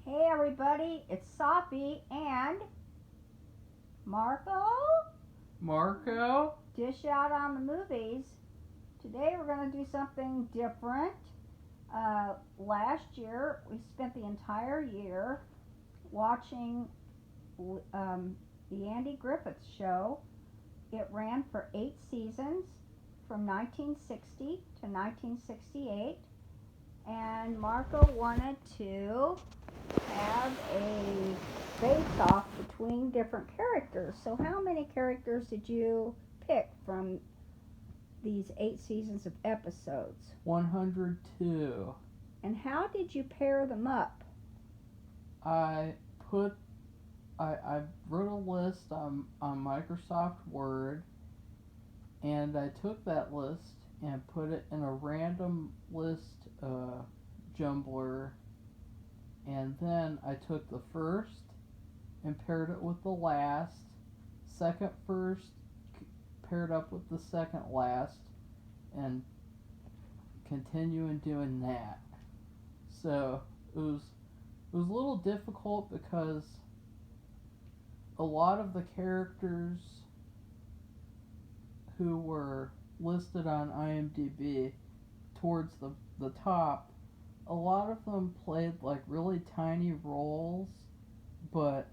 Hey everybody, it's Sophie and Marco. Marco? Dish out on the movies. Today we're going to do something different. Last year we spent the entire year watching the Andy Griffith Show. It ran for 8 seasons from 1960 to 1968. And Marco wanted to have a face-off between different characters. So how many characters did you pick from these 8 seasons of episodes? 102. And how did you pair them up? I put I wrote a list on Microsoft Word, and I took that list and put it in a random list jumbler, and then I took the first and paired it with the last, second first paired up with the second last, and continuing doing that. So it was a little difficult because a lot of the characters who were listed on IMDb towards the top, a lot of them played like really tiny roles, but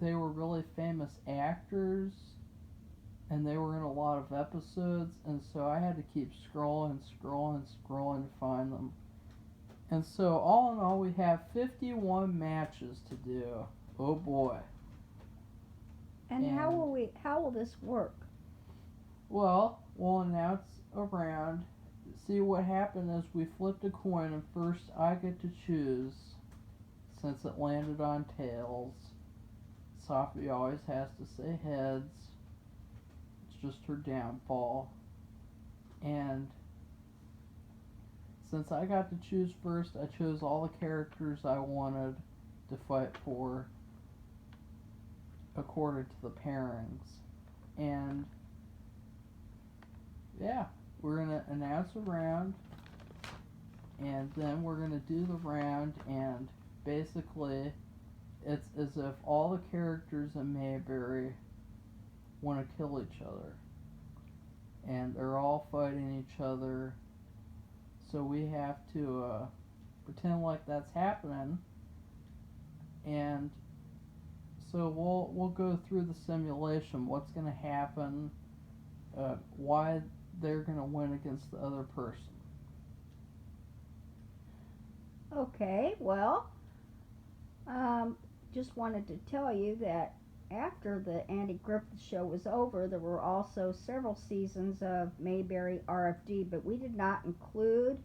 they were really famous actors and they were in a lot of episodes, and so I had to keep scrolling to find them. And so all in all we have 51 matches to do. Oh boy. And how will this work? Well, we'll announce a round. See what happened is we flipped a coin, and first I get to choose since it landed on tails. Sophie always has to say heads. It's just her downfall. And since I got to choose first, I chose all the characters I wanted to fight for according to the pairings. And yeah, we're going to announce a round, and then we're going to do the round, and basically it's as if all the characters in Mayberry want to kill each other, and they're all fighting each other, so we have to pretend like that's happening. And so we'll go through the simulation, what's going to happen, why they're going to win against the other person. Okay, well, just wanted to tell you that after the Andy Griffith Show was over, there were also several seasons of Mayberry RFD, but we did not include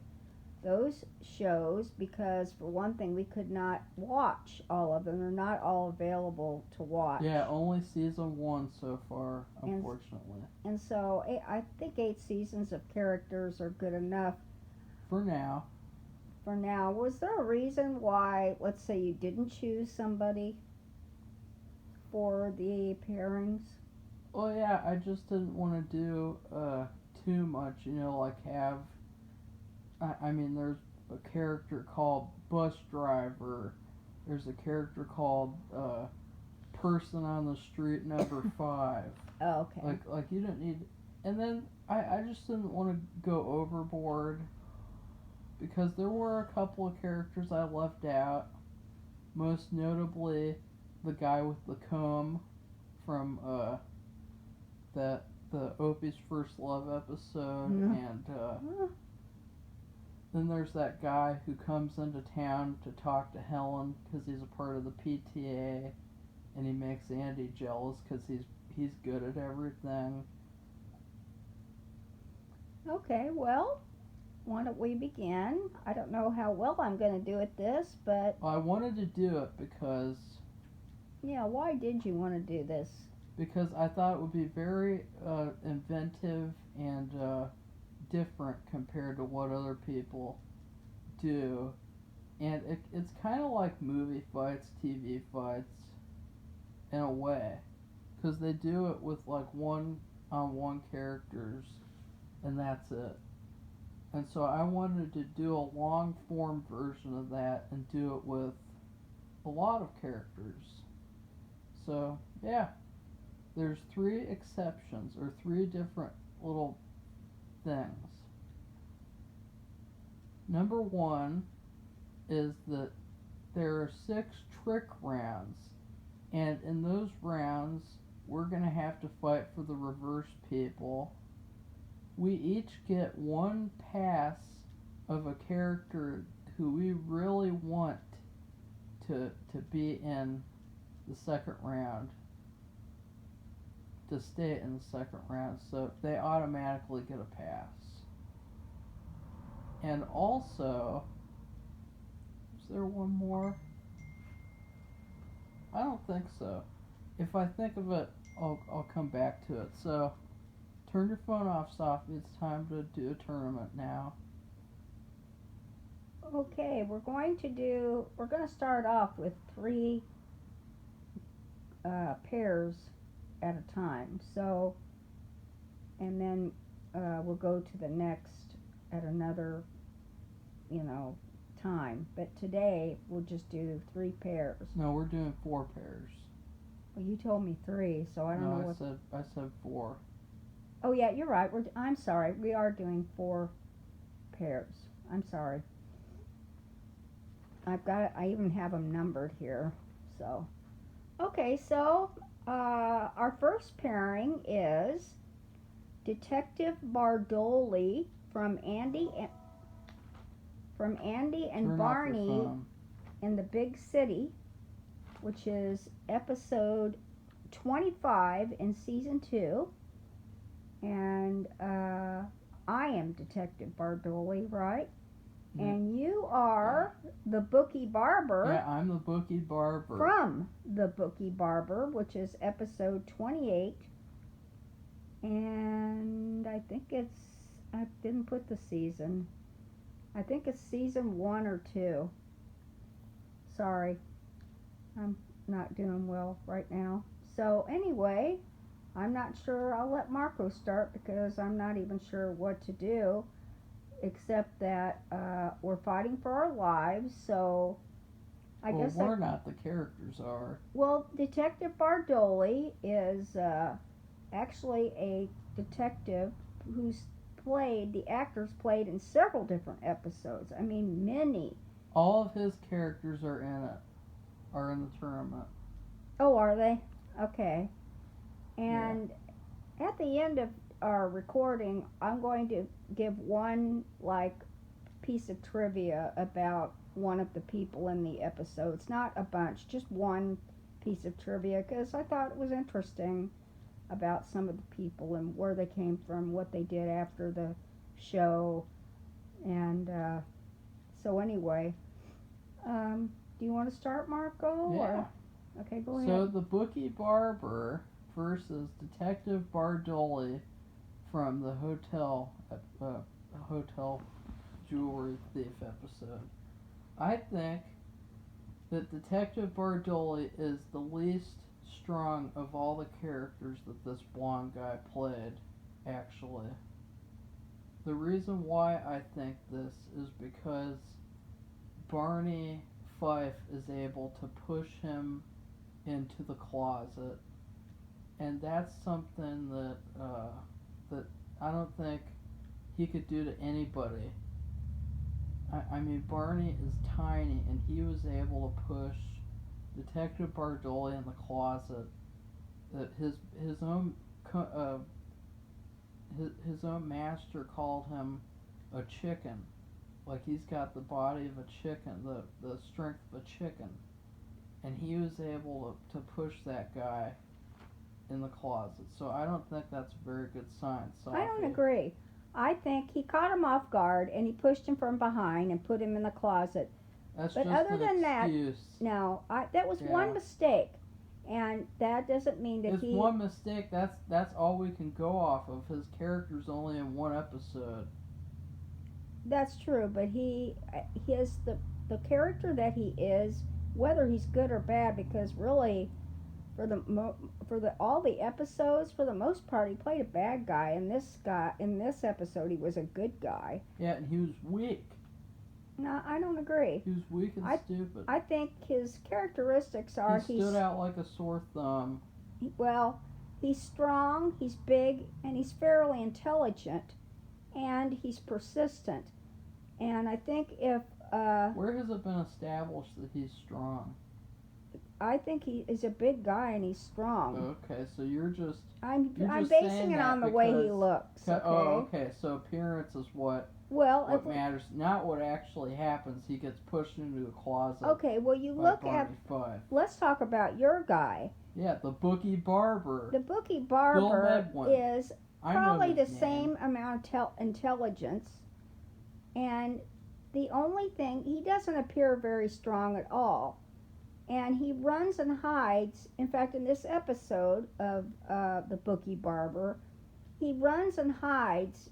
those shows because, for one thing, we could not watch all of them. They're not all available to watch. Yeah, only season 1 so far, unfortunately. And so I think 8 seasons of characters are good enough. For now. Was there a reason why, let's say, you didn't choose somebody for the pairings? Well, yeah, I just didn't want to do too much, like have... I mean, there's a character called Bus Driver. There's a character called Person on the Street number 5. Oh, okay. Like you don't need... And then I just didn't want to go overboard because there were a couple of characters I left out. Most notably, the guy with the comb from the Opie's First Love episode, and then there's that guy who comes into town to talk to Helen because he's a part of the PTA, and he makes Andy jealous because he's good at everything. Okay, well, why don't we begin? I don't know how well I'm going to do at this, but... Well, I wanted to do it because... Yeah, why did you want to do this? Because I thought it would be very inventive and different compared to what other people do. And it's kind of like movie fights, TV fights, in a way. Because they do it with like one-on-one characters, and that's it. And so I wanted to do a long form version of that and do it with a lot of characters. So, yeah, there's 3 exceptions, or 3 different little things. Number 1 is that there are 6 trick rounds, and in those rounds, we're going to have to fight for the reverse people. We each get 1 pass of a character who we really want to be in the second round, to stay in the second round, so they automatically get a pass. And also, is there one more? I don't think so. If I think of it, I'll come back to it. So, turn your phone off, Sophie. It's time to do a tournament now. Okay, we're going to start off with 3 pairs at a time. So, and then we'll go to the next at another, time. But today we'll just do 3 pairs. No, we're doing 4 pairs. Well, you told me 3, so I don't know what. I said 4. Oh yeah, you're right. I'm sorry. We are doing 4 pairs. I'm sorry. I even have them numbered here. So, okay. So, our first pairing is Detective Bardoli from Andy and Turn Barney in the Big City, which is episode 25 in season 2. And I am Detective Bardoli, right? Yeah. And you are the Bookie Barber. Yeah, I'm the Bookie Barber. From the Bookie Barber, which is episode 28. And I didn't put the season. I think it's season 1 or 2. Sorry. I'm not doing well right now. So anyway, I'm not sure. I'll let Marco start because I'm not even sure what to do, except that we're fighting for our lives. So I guess we're not. The characters are. Well, Detective Bardoli is actually a detective the actors played in several different episodes. I mean, many. All of his characters are in the tournament. Oh, are they? Okay. And at the end of our recording, I'm going to give one piece of trivia about one of the people in the episodes. Not a bunch, just one piece of trivia, because I thought it was interesting about some of the people and where they came from, what they did after the show. And so anyway, do you want to start, Marco? Yeah. Okay, go ahead. So the Bookie Barber versus Detective Bardoli from the hotel jewelry thief episode. I think that Detective Bardoli is the least strong of all the characters that this blonde guy played, actually. The reason why I think this is because Barney Fife is able to push him into the closet, and that's something that I don't think he could do to anybody. I mean, Barney is tiny, and he was able to push Detective Bardoli in the closet. That his own master called him a chicken, like he's got the body of a chicken, the strength of a chicken, and he was able to push that guy in the closet. So I don't think that's a very good sign. Sophie. I don't agree. I think he caught him off guard and he pushed him from behind and put him in the closet. That's but just other than excuse. that, no, that was one mistake, and that doesn't mean that it's one mistake. That's all we can go off of. His character's only in one episode. That's true, but he is the character that he is, whether he's good or bad, because really, for all the episodes, for the most part, he played a bad guy. And in this episode, he was a good guy. Yeah, and he was weak. No, I don't agree. He was weak and I stupid. I think his characteristics are He stood out like a sore thumb. well, he's strong, he's big, and he's fairly intelligent, and he's persistent. And I think if Where has it been established that he's strong? I think he is a big guy and he's strong. Okay, so you're just I'm just basing saying it that on the way he because looks. Okay. oh, okay. So appearance is what Well, matters, not what actually happens. He gets pushed into a closet okay. Well, you by look Barney at. Fife. Let's talk about your guy. Yeah, the bookie barber. The bookie barber is I probably know the his name. same amount of intelligence, and the only thing he doesn't appear very strong at all, and he runs and hides. In fact, in this episode of the bookie barber, he runs and hides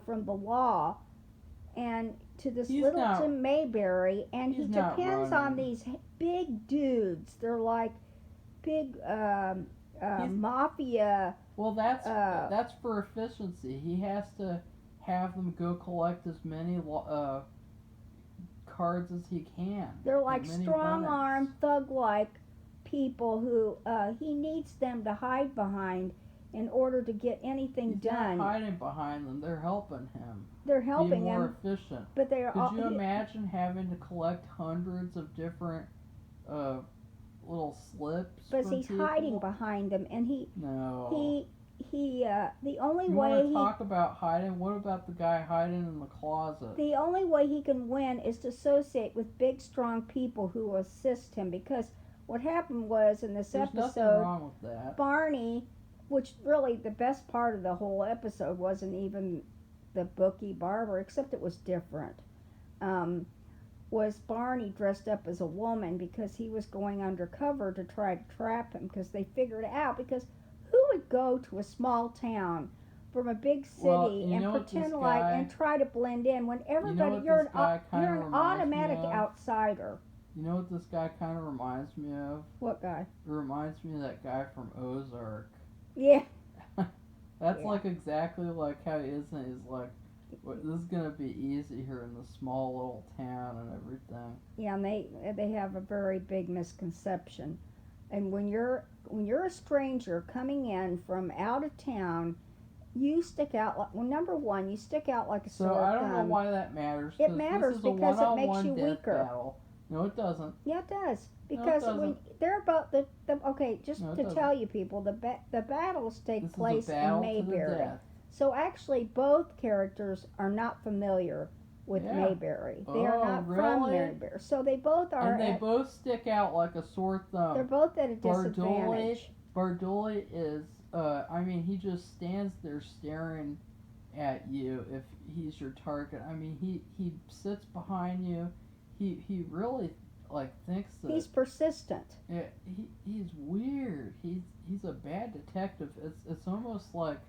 from the law and to this to Mayberry, and he depends on these big dudes. They're like big mafia. Well, that's for efficiency. He has to have them go collect as many cards as he can. They're like strong-armed, thug-like people who he needs them to hide behind in order to get anything done. He's not hiding behind them. They're helping him. They're helping be more him. efficient. But they're Could you imagine having to collect hundreds of different little slips? But he's hiding behind them, and the only you way want to talk about hiding? What about the guy hiding in the closet? The only way he can win is to associate with big, strong people who will assist him. Because what happened was in this There's episode, nothing wrong with that. Barney, which really the best part of the whole episode wasn't even the bookie barber, except it was different. Was Barney dressed up as a woman because he was going undercover to try to trap him, because they figured out, because who would go to a small town from a big city and pretend like and try to blend in when everybody you're an automatic outsider. You know what this guy kind of reminds me of? What guy? It reminds me of that guy from Ozark. Yeah. That's like exactly like how he is, and he's like, this is gonna be easy here in this small little town and everything. Yeah, and they have a very big misconception. And when you're a stranger coming in from out of town, you stick out like, well, number one, you stick out like a sore thumb. So I don't know why that matters. It matters because it makes you weaker. Battle. No, it doesn't. Yeah, it does. Because when they're about the okay, just to tell you people, the battles take place in Mayberry. So actually, both characters are not familiar with Mayberry. They are not from Mayberry. So they both are. And they both stick out like a sore thumb. They're both at a disadvantage. Bardoli is, I mean, he just stands there staring at you if he's your target. I mean, he sits behind you. He really thinks that he's persistent. Yeah, he's weird. He's a bad detective. It's almost like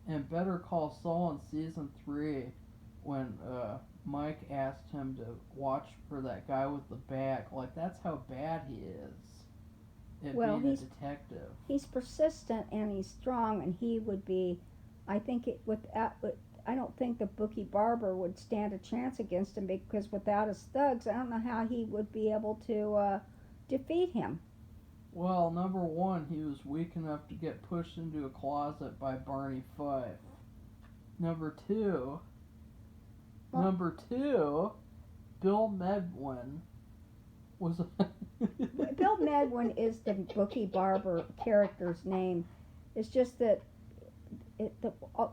in Better Call Saul in season 3 when Mike asked him to watch for that guy with the bag. Like, that's how bad he is at being a detective. He's persistent and he's strong, and he would be, I think I don't think the bookie barber would stand a chance against him, because without his thugs, I don't know how he would be able to defeat him. Well, number one, he was weak enough to get pushed into a closet by Barney Fife. Number two, Bill Medwin was. Bill Medwin is the bookie barber character's name. It's just that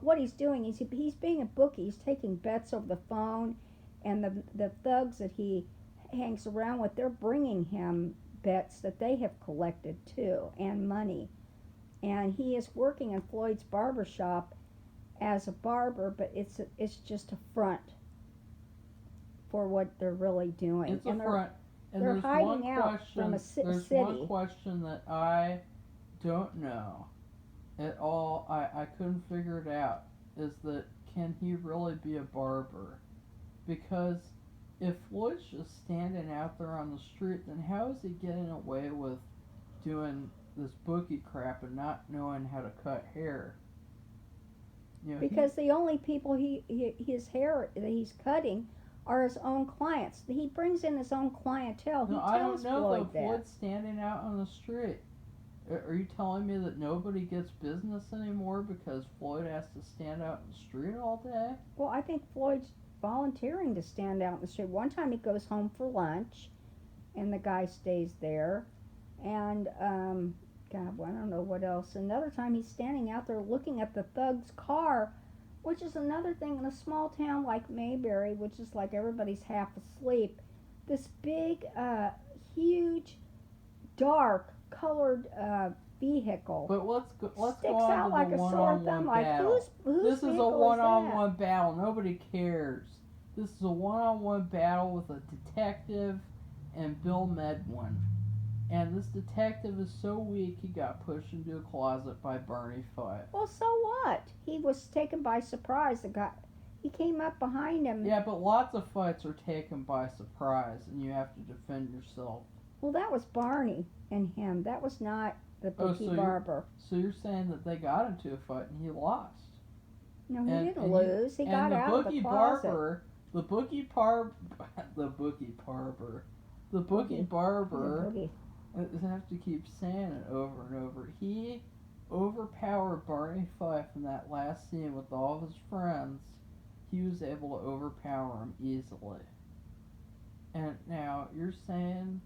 what he's doing is he's being a bookie. He's taking bets over the phone, and the thugs that he hangs around with, they're bringing him bets that they have collected too, and money. And he is working in Floyd's barber shop as a barber, but it's just a front for what they're really doing. It's a front. And they're hiding out from a city. There's one question that I don't know at all. I couldn't figure it out. Is that, can he really be a barber? Because if Floyd's just standing out there on the street, then how is he getting away with doing this bookie crap and not knowing how to cut hair? You know, because the only people his hair that he's cutting are his own clients. He brings in his own clientele. He No, I don't tells know Floyd though. that. Floyd's standing out on the street. Are you telling me that nobody gets business anymore because Floyd has to stand out in the street all day? Well, I think Floyd's volunteering to stand out in the street. One time he goes home for lunch, and the guy stays there. And God, well, I don't know what else. Another time he's standing out there looking at the thug's car, which is another thing in a small town like Mayberry, which is like everybody's half asleep. This big, huge, dark colored vehicle But let's go sticks on out to like the a sore one-on-one thumb. Like battle. whose This is a vehicle one-on-one battle. Nobody cares. This is a one-on-one battle with a detective and Bill Medwin. And this detective is so weak he got pushed into a closet by Barney Fife. Well, so what? He was taken by surprise. The guy, he came up behind him. Yeah, but lots of fights are taken by surprise, and you have to defend yourself. Well, that was Barney and him. That was not the bookie barber. So you're saying that they got into a fight and he lost? No, he didn't lose. He got out of the closet. The bookie barber. I have to keep saying it over and over. He overpowered Barney Fife in that last scene with all of his friends. He was able to overpower him easily. And now you're saying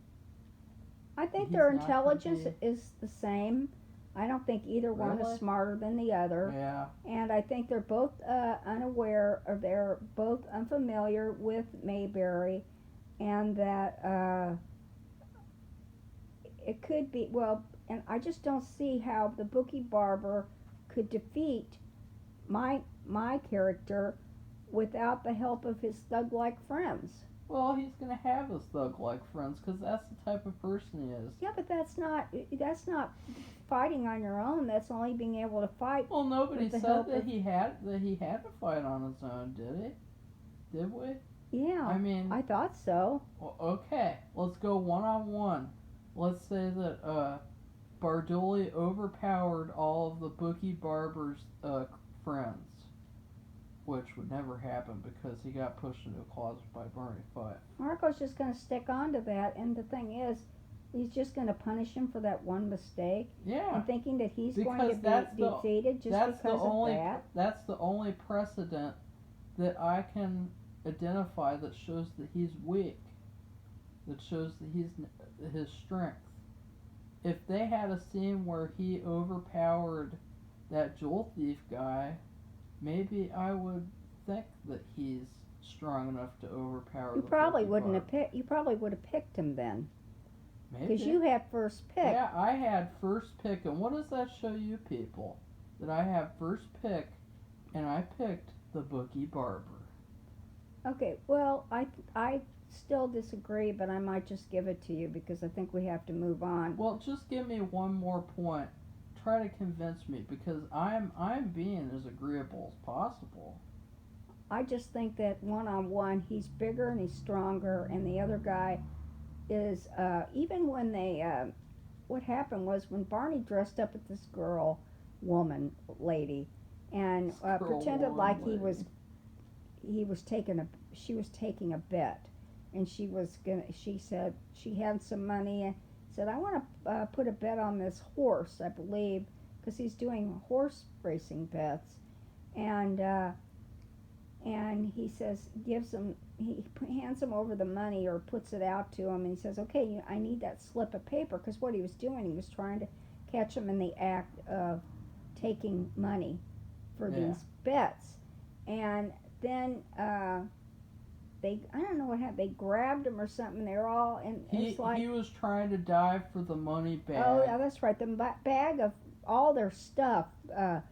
I think their intelligence is the same. I don't think either one is smarter than the other. Yeah. And I think they're both unaware, or they're both unfamiliar with Mayberry, and that it could be, well, and I just don't see how the bookie barber could defeat my character without the help of his thug-like friends. Well, he's going to have his thug-like friends because that's the type of person he is. Yeah, but that's not fighting on your own. That's only being able to fight. Well, nobody said that he had to fight on his own, did he? Did we? Yeah. I mean, I thought so. Well, okay, let's go one-on-one. Let's say that Bardoli overpowered all of the bookie barber's friends, which would never happen because he got pushed into a closet by Barney Fife. Marco's just going to stick on to that, and the thing is, he's just going to punish him for that one mistake. Yeah. And thinking that he's because going to be defeated just because of that. That's the only precedent that I can identify that shows that he's weak. That shows that he's his strength. If they had a scene where he overpowered that jewel thief guy, maybe I would think that he's strong enough to overpower. You probably wouldn't have picked. You probably would have picked him then. Maybe. Because you had first pick. Yeah, I had first pick, and what does that show you people? That I have first pick, and I picked the bookie barber. Okay, well, I still disagree, but I might just give it to you because I think we have to move on. Well, just give me one more point. Try to convince me because I'm being as agreeable as possible. I just think that one-on-one, he's bigger and he's stronger, and the other guy is even when they what happened was when Barney dressed up as this lady, and pretended like she was taking a bet, and she said she had some money and said, I want to put a bet on this horse, I believe, because he's doing horse racing bets, and he says, he hands him over the money or puts it out to him, and he says, okay, I need that slip of paper, because what he was doing, he was trying to catch him in the act of taking money for these bets. And then I don't know what happened, they grabbed him or something, they're all, and it's like... He was trying to dive for the money bag. Oh, yeah, that's right, the bag of all their stuff, the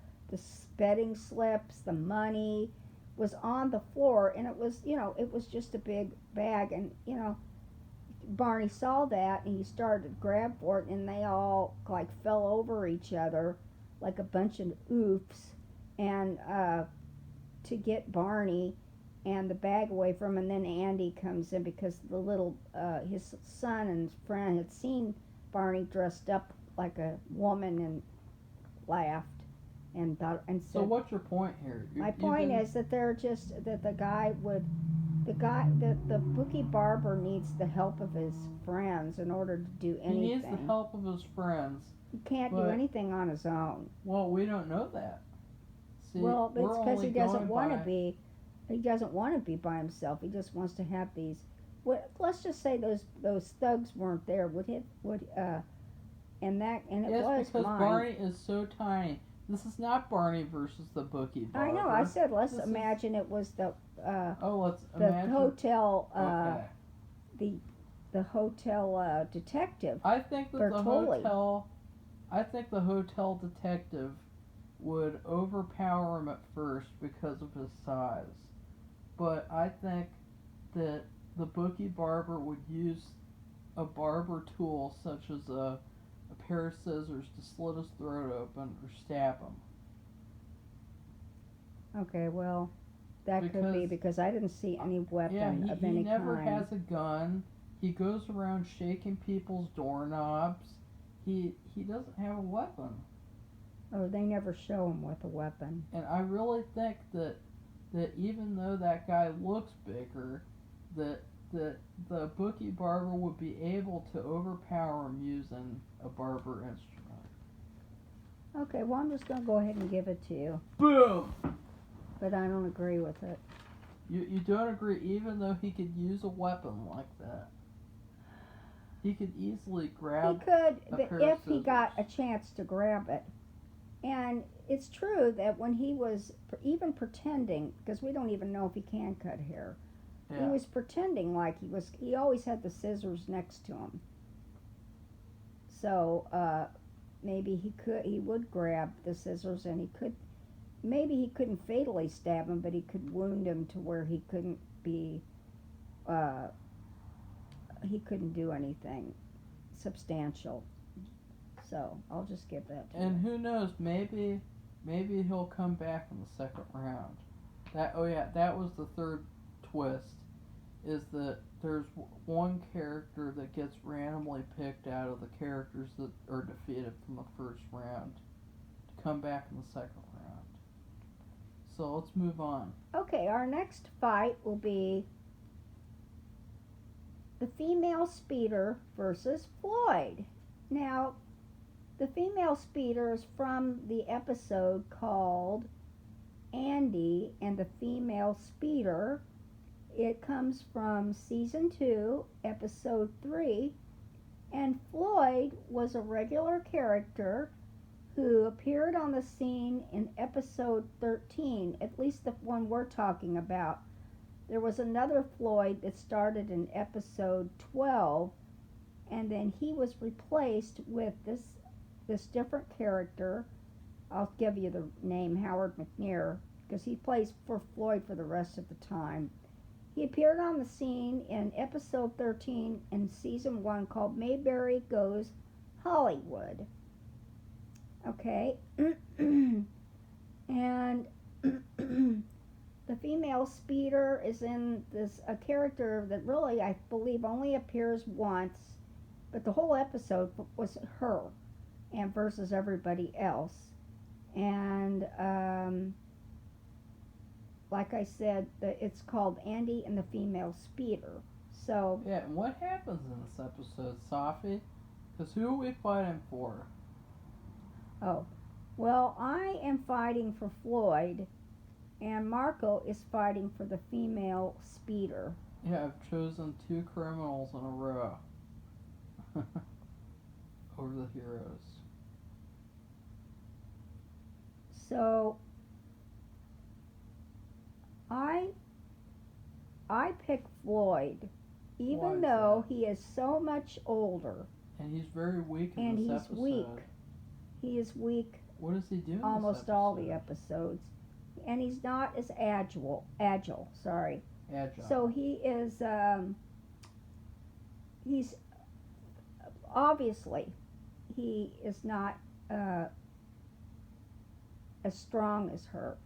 betting slips, the money, was on the floor, and it was just a big bag, and Barney saw that, and he started to grab for it, and they all like fell over each other like a bunch of oofs, and to get Barney and the bag away from him. And then Andy comes in because the little his son and his friend had seen Barney dressed up like a woman and laughed. And said, so what's your point here? My point is that they're just that the guy would the bookie barber needs the help of his friends in order to do He needs the anything. help of his friends. He can't do but- anything on his own. Well, we don't know that. See, Well, we're it's because only he doesn't going want to by- be. He doesn't want to be by himself. He just wants to have these. Let's just say those thugs weren't there. And it Yes, was because mine. Barney is so tiny. This is not Barney versus the bookie barber. I know. I said let's This is- imagine it was the let's the imagine. hotel Okay. the hotel detective. I think that Bertoli. I think the hotel detective would overpower him at first because of his size. But I think that the bookie barber would use a barber tool such as a pair of scissors to slit his throat open or stab him. Okay, well, that could be because I didn't see any weapon of he any never kind. has a gun. He goes around shaking people's doorknobs. He doesn't have a weapon. Oh, they never show him with a weapon. And I really think that even though that guy looks bigger, that the bookie barber would be able to overpower him using a barber instrument. Okay, well, I'm just going to go ahead and give it to you. Boom! But I don't agree with it. You don't agree, even though he could use a weapon like that. He could easily grab. He could, a pair if of he got a scissors. chance to grab it. And it's true that when he was even pretending, because we don't even know if he can cut hair, he Yeah. was pretending like he always had the scissors next to him. So maybe he would grab the scissors and maybe he couldn't fatally stab him, but he could wound him to where he couldn't do anything substantial. So I'll just give that to And you. who knows? Maybe he'll come back in the second round. That was the third twist. Is that there's one character that gets randomly picked out of the characters that are defeated from the first round to come back in the second round. So let's move on. Okay, our next fight will be the female speeder versus Floyd. Now, the female speeder is from the episode called Andy and the Female Speeder. It comes from season 2, episode 3, and Floyd was a regular character who appeared on the scene in episode 13, at least the one we're talking about. There was another Floyd that started in episode 12, and then he was replaced with this different character. I'll give you the name, Howard McNear, because he plays for Floyd for the rest of the time. He appeared on the scene in episode 13 in season 1 called Mayberry Goes Hollywood. Okay. And the female speeder is in a character that really, I believe, only appears once, but the whole episode was her and versus everybody else. And like I said, it's called Andy and the Female Speeder. So Yeah, and what happens in this episode, Safi? Because who are we fighting for? well, I am fighting for Floyd, and Marco is fighting for the female speeder. Yeah, I've chosen 2 criminals in a row over the heroes. So I pick Floyd, Why even is though that? he is so much older. And he's very weak in And this he's episode. weak. He is weak What does he do in this almost all the episode? episodes, and he's not as agile. Sorry. Agile. So he is. He's obviously he is not as strong as her,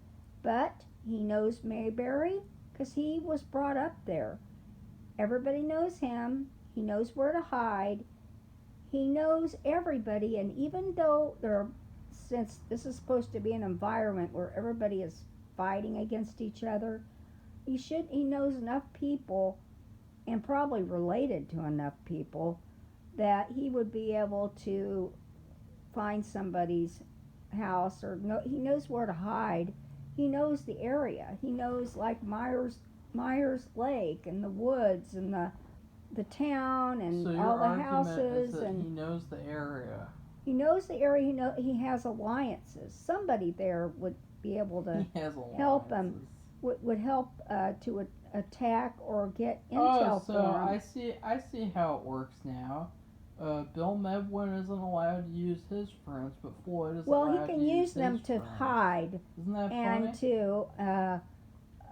but he knows Mayberry because he was brought up there. Everybody knows him. He knows where to hide. He knows everybody, and even though since this is supposed to be an environment where everybody is fighting against each other, he knows enough people and probably related to enough people that he would be able to find somebody's house, or he knows where to hide. He knows the area. He knows, like, Myers Lake and the woods and the town and So your all the argument houses, is that and he knows the area. he knows the area. He has alliances. Somebody there would be able to He has alliances. help him. Would help to attack or get Oh, intel so for him. I see how it works now. Bill Medwin isn't allowed to use his friends, but Floyd is Well, allowed he can to use his them to friends. hide Isn't that and funny? to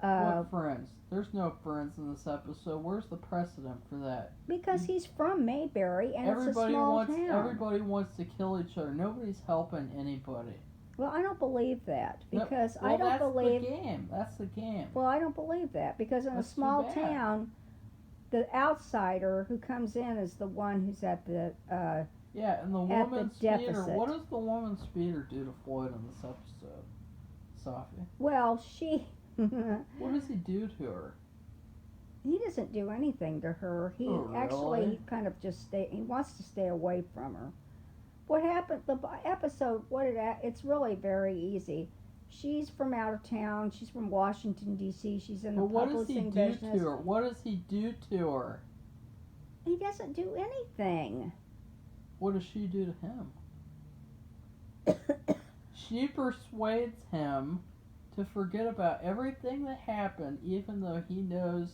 What friends? There's no friends in this episode. Where's the precedent for that? because he's from Mayberry and it's a Everybody small wants town. everybody wants to kill each other. Nobody's helping anybody. Well, I don't believe that, No, because well, I don't believe. That's the game. That's the game. Well, I don't believe that, because in That's a too small bad. town, the outsider who comes in is the one who's at the. Yeah, and the at the woman speeder. deficit. What does the woman speeder do to Floyd in this episode, Sophie? Well, she. What does he do to her? He doesn't do anything to her. He Oh, actually really? kind of just he wants to stay away from her. What happened? The episode. It's really very easy. She's from out of town. She's from Washington D.C. She's in the But what does he publishing do business. to her? What does he do to her? He doesn't do anything. What does she do to him? She persuades him to forget about everything that happened, even though he knows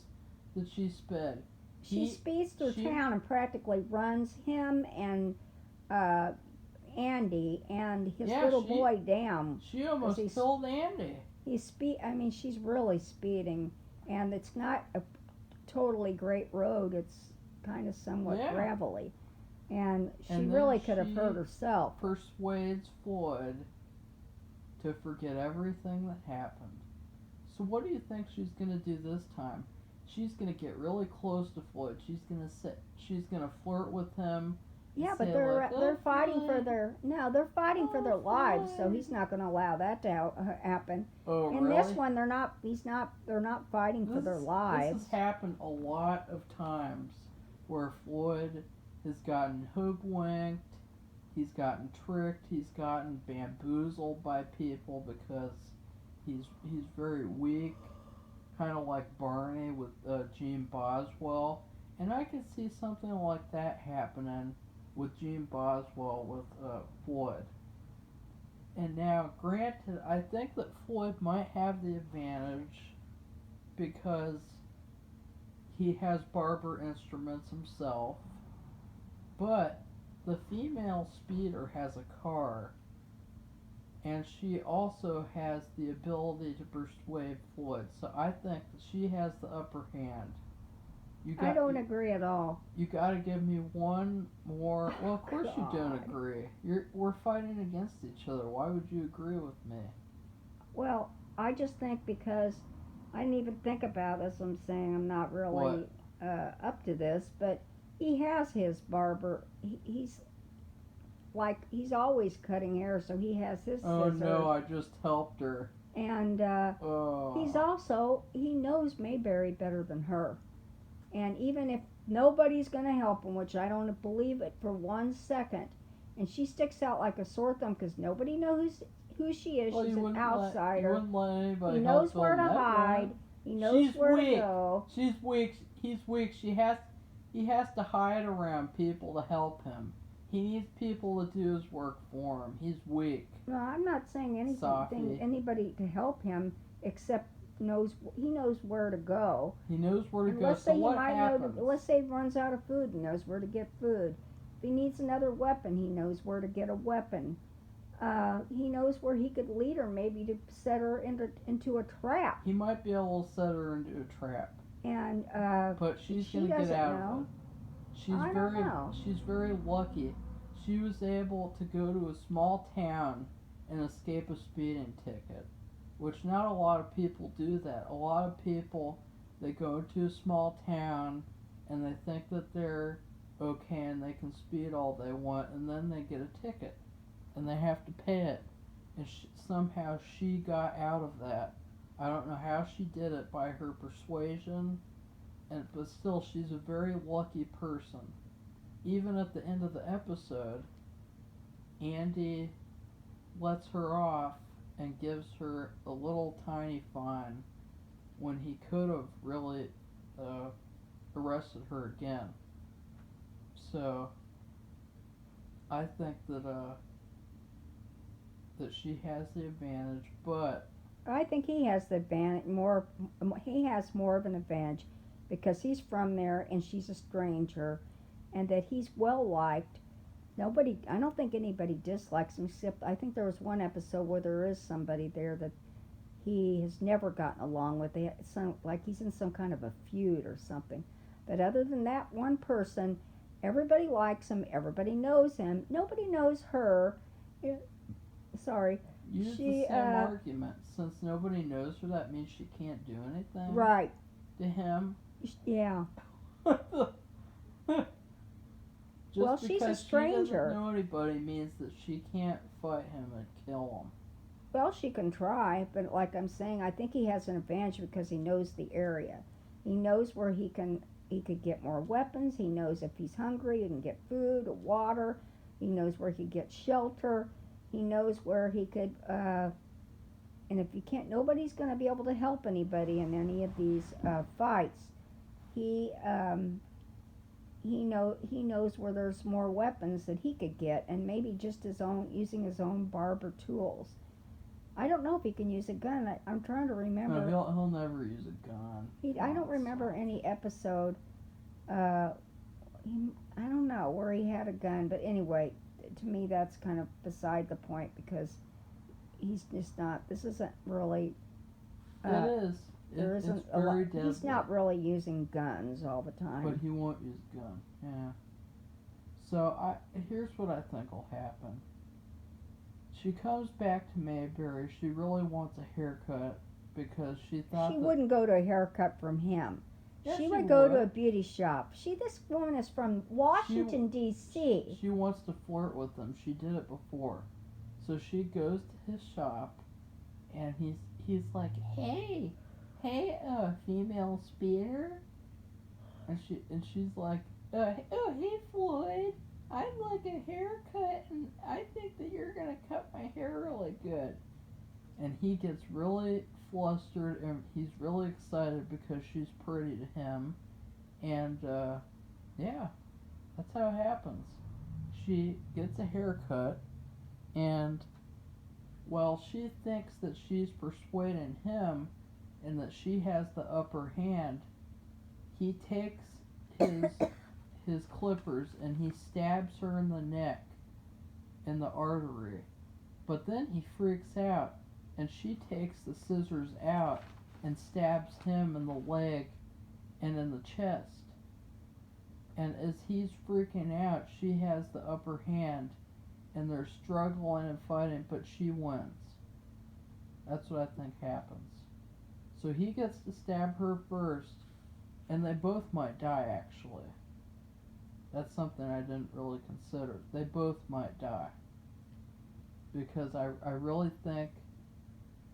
that she sped. She speeds through town and practically runs him and Andy and his little boy down. She almost killed Andy. I mean, she's really speeding, and it's not a totally great road. It's kind of somewhat gravelly, and she really could have hurt herself. Persuades Floyd to forget everything that happened. So what do you think she's gonna do this time? She's gonna get really close to Floyd. She's gonna flirt with him. Yeah, but they're fighting for their for their lives, so he's not going to allow that to happen. Oh, In really? this one, they're not fighting for their lives. This has happened a lot of times where Floyd has gotten hoodwinked, he's gotten tricked, he's gotten bamboozled by people because he's very weak, kind of like Barney with Gene Boswell. And I can see something like that happening with Gene Boswell with Floyd. And now, granted, I think that Floyd might have the advantage because he has barber instruments himself, but the female speeder has a car, and she also has the ability to persuade Floyd, so I think that she has the upper hand. I don't agree at all. You gotta give me one more. Well, of course you don't agree. We're fighting against each other. Why would you agree with me? Well, I just think because I didn't even think about this. I'm saying I'm not really up to this, but he has his barber. He's always cutting hair, so he has his scissors. Oh no, I just helped her. And he knows Mayberry better than her. And even if nobody's going to help him, which I don't believe it for 1 second, and she sticks out like a sore thumb because nobody knows who she is. Well, she's an outsider. You wouldn't let anybody he help knows where to hide. He knows where to go. She's weak. He's weak. He has to hide around people to help him. He needs people to do his work for him. He's weak. No, I'm not saying anybody to help him except he knows where to go. He knows where to and go. Let's so say what happens? Let's say he runs out of food. He knows where to get food. If he needs another weapon, he knows where to get a weapon. He knows where he could lead her, maybe to set her into a trap. He might be able to set her into a trap. And but she's gonna get out of it. She's very lucky. She was able to go to a small town and escape a speeding ticket, which not a lot of people do that. A lot of people, they go to a small town and they think that they're okay and they can speed all they want, and then they get a ticket and they have to pay it. And somehow she got out of that. I don't know how she did it by her persuasion, but still, she's a very lucky person. Even at the end of the episode, Andy lets her off and gives her a little tiny fine when he could have really arrested her again. So I think that she has the advantage, but I think he has the advantage more. He has more of an advantage because he's from there and she's a stranger, and that he's well liked. Nobody, I don't think anybody dislikes him except I think there was one episode where there is somebody there that he has never gotten along with. Like he's in some kind of a feud or something. But other than that one person, everybody likes him. Everybody knows him. Nobody knows her. Sorry. use the same argument. Since nobody knows her, that means she can't do anything. Right. To him. Yeah. Just well, she's a stranger. She doesn't know anybody means that she can't fight him and kill him. Well, she can try, but like I'm saying, I think he has an advantage because he knows the area. He knows where he could get more weapons. He knows if he's hungry, he can get food or water. He knows where he could get shelter. He knows where he could, and if you can't, nobody's going to be able to help anybody in any of these fights. He knows where there's more weapons that he could get, and maybe just using his own barber tools. I don't know if he can use a gun. I'm trying to remember. No, he'll never use a gun. I don't remember any episode. I don't know where he had a gun, but anyway, to me that's kind of beside the point because he's just not. This isn't really. It is. There isn't it's very deadly. He's not really using guns all the time. But he won't use a gun. Yeah. So here's what I think will happen. She comes back to Mayberry. She really wants a haircut because she thought she wouldn't go to a haircut from him. Yeah, she would go to a beauty shop. This woman is from Washington, D.C. She wants to flirt with him. She did it before. So she goes to his shop, and he's like, hey, female speeder. And she's like, oh, hey, Floyd. I'd like a haircut, and I think that you're going to cut my hair really good. And he gets really flustered, and he's really excited because she's pretty to him. And, yeah, that's how it happens. She gets a haircut, and, well, she thinks that she's persuading him and that she has the upper hand. He takes his clippers and he stabs her in the neck, in the artery. But then he freaks out and she takes the scissors out and stabs him in the leg and in the chest. And as he's freaking out, she has the upper hand and they're struggling and fighting, but she wins. That's what I think happens. So he gets to stab her first, and they both might die, actually. That's something I didn't really consider. They both might die. Because I really think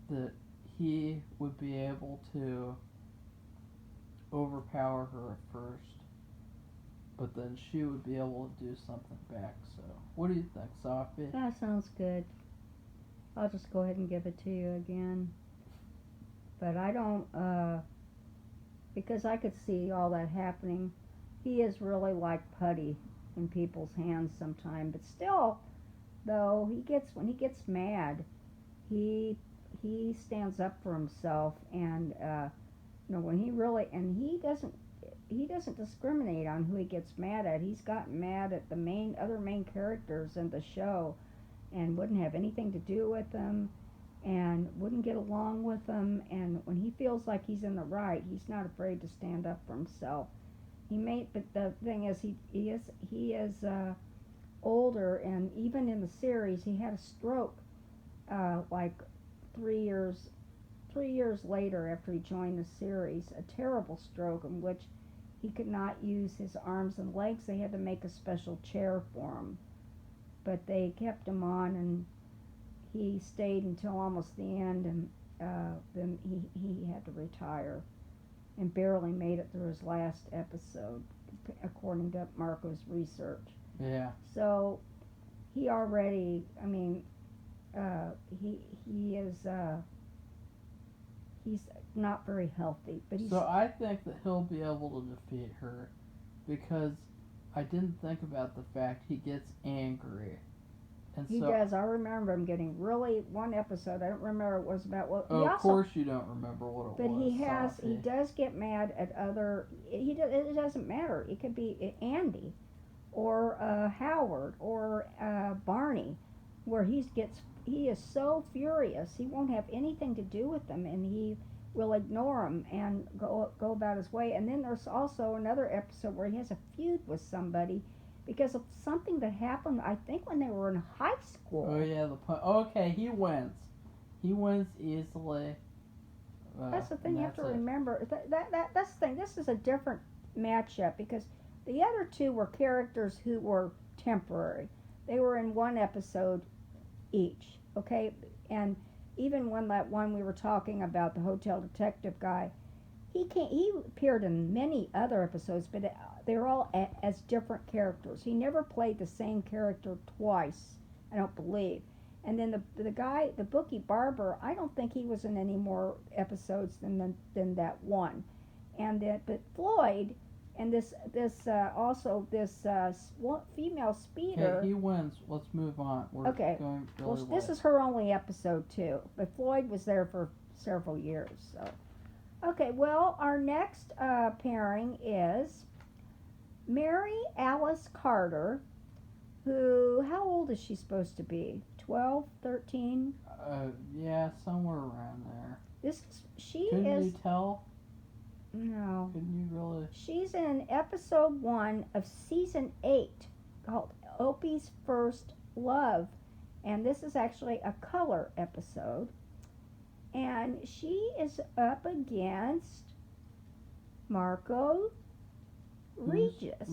that he would be able to overpower her at first, but then she would be able to do something back. So, what do you think, Sophie? That sounds good. I'll just go ahead and give it to you again. But I don't, because I could see all that happening. He is really like putty in people's hands sometimes. But still, though, when he gets mad, he stands up for himself, and when he doesn't discriminate on who he gets mad at. He's gotten mad at the other main characters in the show, and wouldn't have anything to do with them, and wouldn't get along with them. And when he feels like he's in the right, he's not afraid to stand up for himself. But the thing is, he is older, and even in the series, he had a stroke, like 3 years later after he joined the series, a terrible stroke in which he could not use his arms and legs. They had to make a special chair for him, but they kept him on, and he stayed until almost the end. And then he had to retire and barely made it through his last episode, according to Marco's research. Yeah. So he already, I mean, he is he's not very healthy, but he's. So I think that he'll be able to defeat her because I didn't think about the fact he gets angry. And He so, does. I remember him getting really one episode. I don't remember what it was about. Well, oh, he of also, course you don't remember what it but was. he Sophie. does get mad at other. It doesn't matter. It could be Andy, or Howard, or Barney, where he is so furious he won't have anything to do with them, and he will ignore them and go about his way. And then there's also another episode where he has a feud with somebody because of something that happened, I think, when they were in high school. Oh yeah, okay, he wins. He wins easily. That's the thing you have to it. remember. That's the thing. This is a different matchup because the other two were characters who were temporary. They were in one episode each, okay? And even when that one we were talking about, the hotel detective guy, he appeared in many other episodes, but they were all as different characters. He never played the same character twice, I don't believe. And then the guy, the bookie barber, I don't think he was in any more episodes than that one. And then, but Floyd and this female speeder. Okay, he wins. Let's move on. We're Okay. going really Well, this late. is her only episode too, but Floyd was there for several years. So, okay. Well, our next pairing is Mary Alice Carter, who, how old is she supposed to be? 12, 13? Yeah, somewhere around there. Couldn't you tell? No. Couldn't you really? She's in episode 1 of season 8 called Opie's First Love. And this is actually a color episode. And she is up against Marco Regis,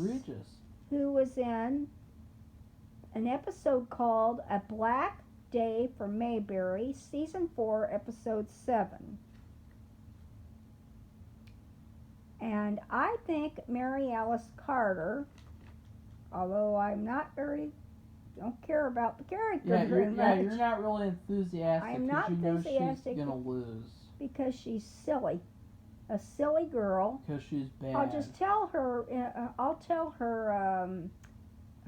who was in an episode called A Black Day for Mayberry, season 4, episode 7. And I think Mary Alice Carter, although I'm not don't care about the character very much. Yeah, you're not really enthusiastic. I'm not enthusiastic. She's gonna lose because she's silly, a silly girl. Because she's bad. I'll just tell her. I'll tell her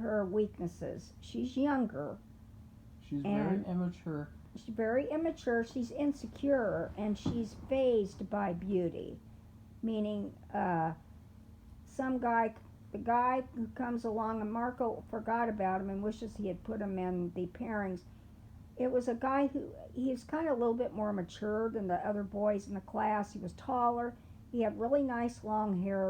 her weaknesses. She's younger. She's very immature. She's very immature. She's insecure, and she's fazed by beauty. Meaning, the guy who comes along, and Marco forgot about him and wishes he had put him in the pairings. It was a guy who, he was kind of a little bit more mature than the other boys in the class. He was taller. He had really nice long hair,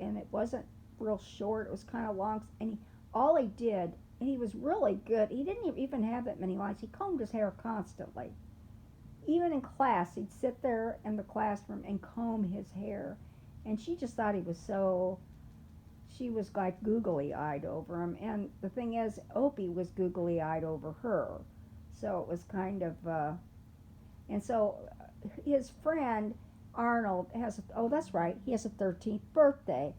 and it wasn't real short. It was kind of long. And all he did, and he was really good. He didn't even have that many lines. He combed his hair constantly. Even in class, he'd sit there in the classroom and comb his hair. And she just thought he was she was like googly-eyed over him. And the thing is, Opie was googly-eyed over her. So it was kind of, and so his friend Arnold that's right, he has a 13th birthday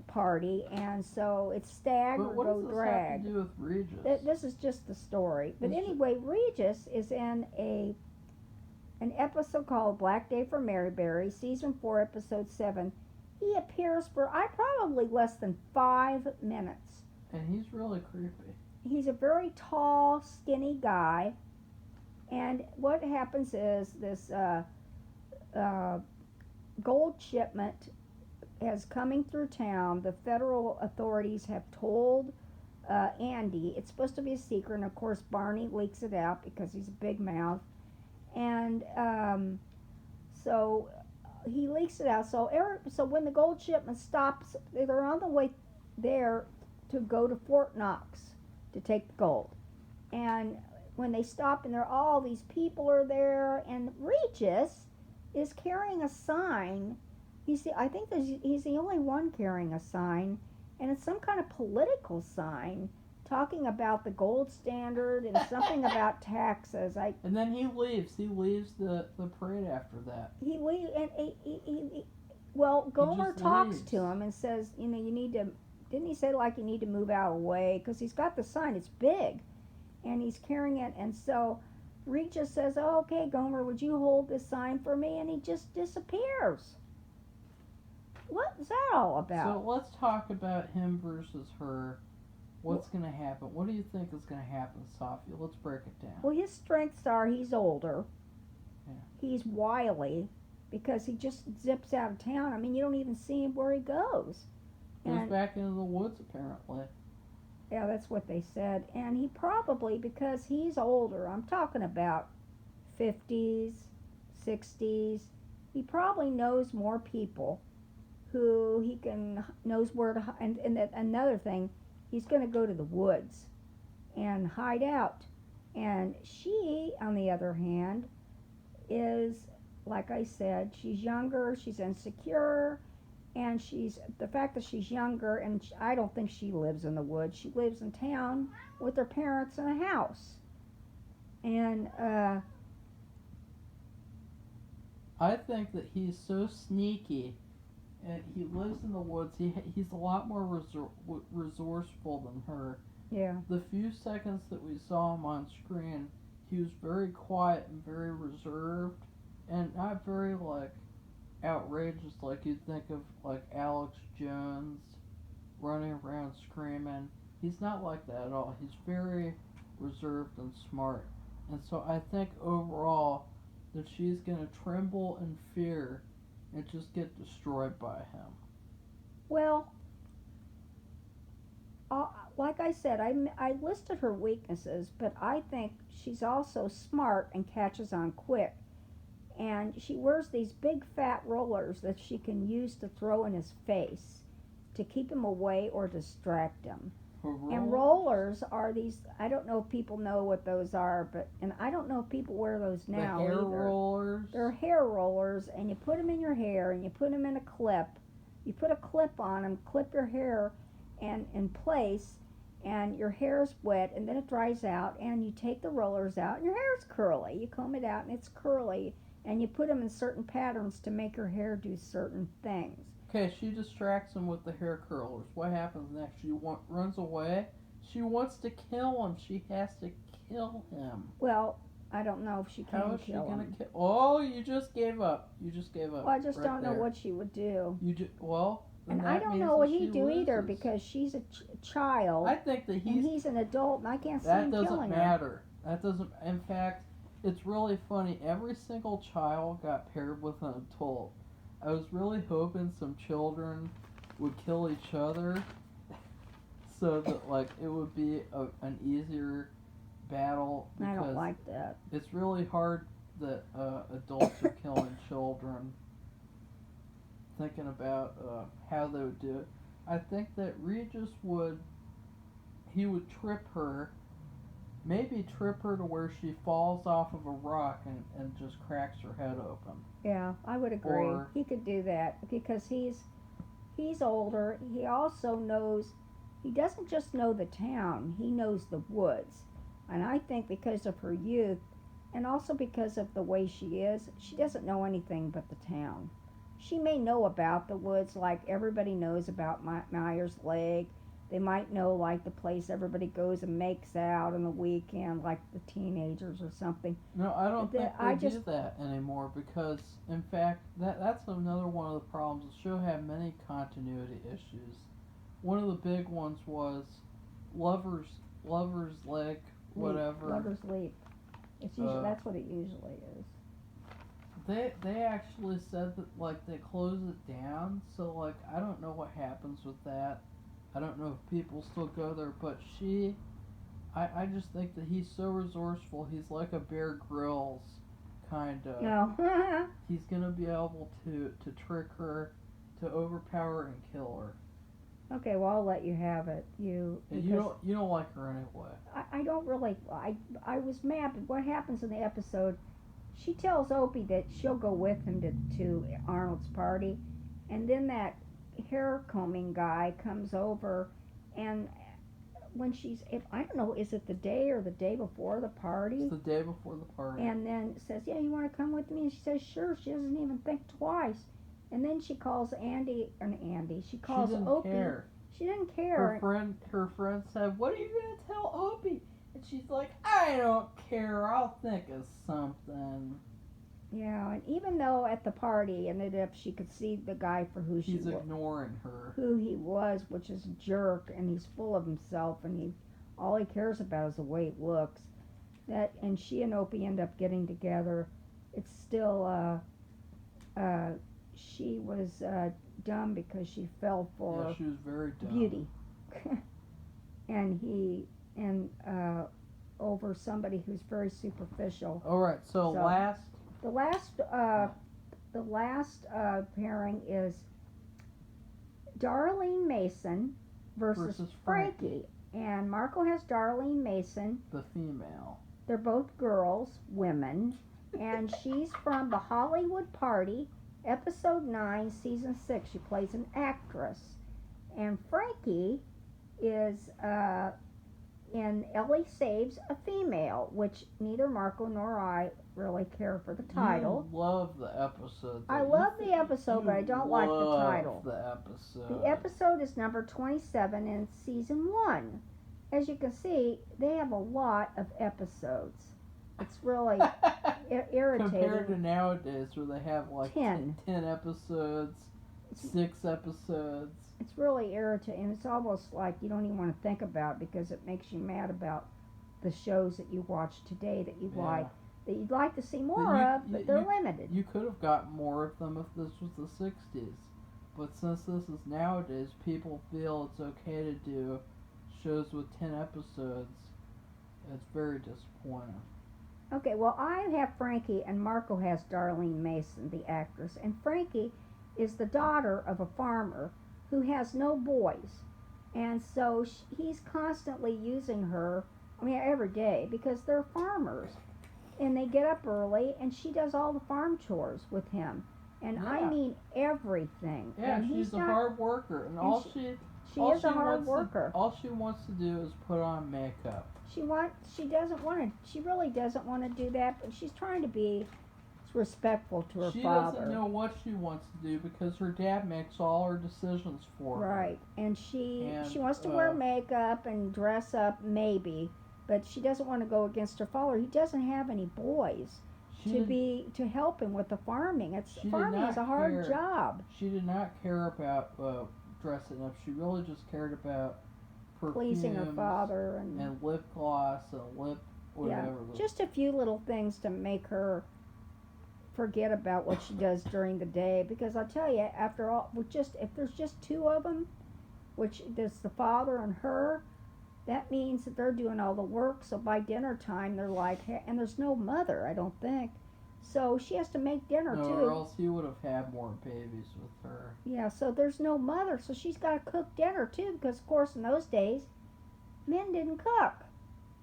party. And so it's stag or go drag. But what does this have to do with Regis? This is just the story. But anyway, Regis is in an episode called Black Day for Mayberry, season 4, episode 7. He appears for probably less than 5 minutes. And he's really creepy. He's a very tall, skinny guy. And what happens is this gold shipment is coming through town. The federal authorities have told Andy it's supposed to be a secret. And of course, Barney leaks it out because he's a big mouth. And so he leaks it out. So when the gold shipment stops, they're on the way there to go to Fort Knox to take the gold. And when they stop, and all these people are there, and Regis is carrying a sign. I think he's the only one carrying a sign, and it's some kind of political sign talking about the gold standard and something about taxes. And then he leaves. He leaves the parade after that. He leave and well, He Gomer just talks leaves. to him and says, you know, you need to. Didn't he say like you need to move out of the way because he's got the sign? It's big, and he's carrying it, and so. Reed just says, oh, okay, Gomer, would you hold this sign for me? And he just disappears. What's that all about? So let's talk about him versus her. What's going to happen? What do you think is going to happen, Sophia? Let's break it down. Well, his strengths are he's older. Yeah. He's wily because he just zips out of town. I mean, you don't even see him where he goes. Goes back into the woods, apparently. Yeah, that's what they said. And he probably, because he's older, I'm talking about 50s, 60s, he probably knows more people who he knows where to, and that another thing, he's going to go to the woods and hide out. And she, on the other hand, is, like I said, she's younger, she's insecure, and the fact that she's younger, and I don't think she lives in the woods. She lives in town with her parents in a house. And I think that he's so sneaky, and he lives in the woods. He's a lot more resourceful than her. Yeah. The few seconds that we saw him on screen, he was very quiet and very reserved, and not very outrageous like you'd think of like Alex Jones running around screaming. He's not like that at all. He's very reserved and smart. And so I think overall that she's going to tremble in fear and just get destroyed by him. Well, like I said, I listed her weaknesses, but I think she's also smart and catches on quick. And she wears these big fat rollers that she can use to throw in his face to keep him away or distract him. And rollers are these, I don't know if people know what those are, and I don't know if people wear those now the hair either. rollers. They're hair rollers, and you put them in your hair, and you put them in a clip. You put a clip on them, clip your hair in place, and your hair is wet, and then it dries out, and you take the rollers out, and your hair is curly. You comb it out, and it's curly. And you put them in certain patterns to make her hair do certain things. Okay, she distracts him with the hair curlers. What happens next? She runs away. She wants to kill him. She has to kill him. Well, I don't know if she can How is she kill gonna him. kill? Oh, you just gave up. You just gave up. Well, I just right don't know there. what she would do. Then And I that don't means know what that he'd she do either loses. because she's a child. I think that and he's an adult, and I can't see that him doesn't killing her. matter. That doesn't. In fact, it's really funny. Every single child got paired with an adult. I was really hoping some children would kill each other, so that like it would be an easier battle. I Because don't like that. it's really hard that adults are killing children. Thinking about how they would do it, I think that Regis would trip her. Maybe trip her to where she falls off of a rock and just cracks her head open. Yeah, I would agree. He could do that because he's older. He also knows, he doesn't just know the town, he knows the woods. And I think because of her youth and also because of the way she is, she doesn't know anything but the town. She may know about the woods like everybody knows about Myers Lake. They might know like the place everybody goes and makes out on the weekend, like the teenagers or something. No, I don't think they do that anymore because, in fact, that's another one of the problems. The show had many continuity issues. One of the big ones was Lover's Lake, whatever. Lover's Leap. It's usually that's what it usually is. They actually said that like they closed it down, so like I don't know what happens with that. I don't know if people still go there, but I just think that he's so resourceful. He's like a Bear Grylls kind of. No. He's gonna be able to trick her, to overpower and kill her. Okay, well I'll let you have it. You don't like her anyway. I don't really. I was mad, but what happens in the episode? She tells Opie that she'll go with him to Arnold's party, and then that hair combing guy comes over, and when she's, if I don't know, is it the day or the day before the party? It's the day before the party. And then says, yeah, you want to come with me? And she says, sure. She doesn't even think twice. And then she calls Andy. She calls she didn't Opie. care. She didn't care. Her friend said, "What are you gonna tell Opie?" And she's like, "I don't care. I'll think of something." Yeah, and even though at the party ended up she could see the guy for who He's ignoring her. who he was, which is a jerk, and he's full of himself, and all he cares about is the way he looks. That, and she and Opie end up getting together. It's still she was dumb because she fell for she was very dumb. beauty, and over somebody who's very superficial. All right, so the last pairing is Darlene Mason versus Frankie. And Marco has Darlene Mason. The female. They're both girls, women. And she's from the Hollywood Party, episode 9, season 6. She plays an actress. And Frankie is in Ellie Saves a Female, which neither Marco nor I really care for the title. You love the episode. I love the episode, but I don't like the title. The episode. The episode is number 27 in season 1. As you can see, they have a lot of episodes. It's really irritating. Compared to nowadays, where they have like 10 episodes, 6 episodes. It's really irritating. It's almost like you don't even want to think about it because it makes you mad about the shows that you watch today that you like, that you'd like to see more of, but they're limited. You could have gotten more of them if this was the 60s. But since this is nowadays, people feel it's okay to do shows with 10 episodes. It's very disappointing. Okay, well, I have Frankie, and Marco has Darlene Mason, the actress. And Frankie is the daughter of a farmer who has no boys. And so he's constantly using her, every day, because they're farmers. And they get up early, and she does all the farm chores with him. And I mean everything. Yeah, and she's a hard worker. And she is a hard worker. All she wants to do is put on makeup. She really doesn't want to do that, but she's trying to be respectful to her father. She doesn't know what she wants to do because her dad makes all her decisions for her. Right, and she wants to wear makeup and dress up, maybe, but she doesn't want to go against her father. He doesn't have any boys to help him with the farming. Farming is a hard job. She did not care about dressing up. She really just cared about pleasing her father and lip gloss and lip whatever. Yeah, just a few little things to make her forget about what she does during the day, because I'll tell you, after all, if there's just 2 of them, which there's the father and her, that means that they're doing all the work. So by dinner time, they're like, and there's no mother, I don't think, so she has to make dinner too. Or else he would have had more babies with her. Yeah, so there's no mother, so she's got to cook dinner too, because of course in those days, men didn't cook.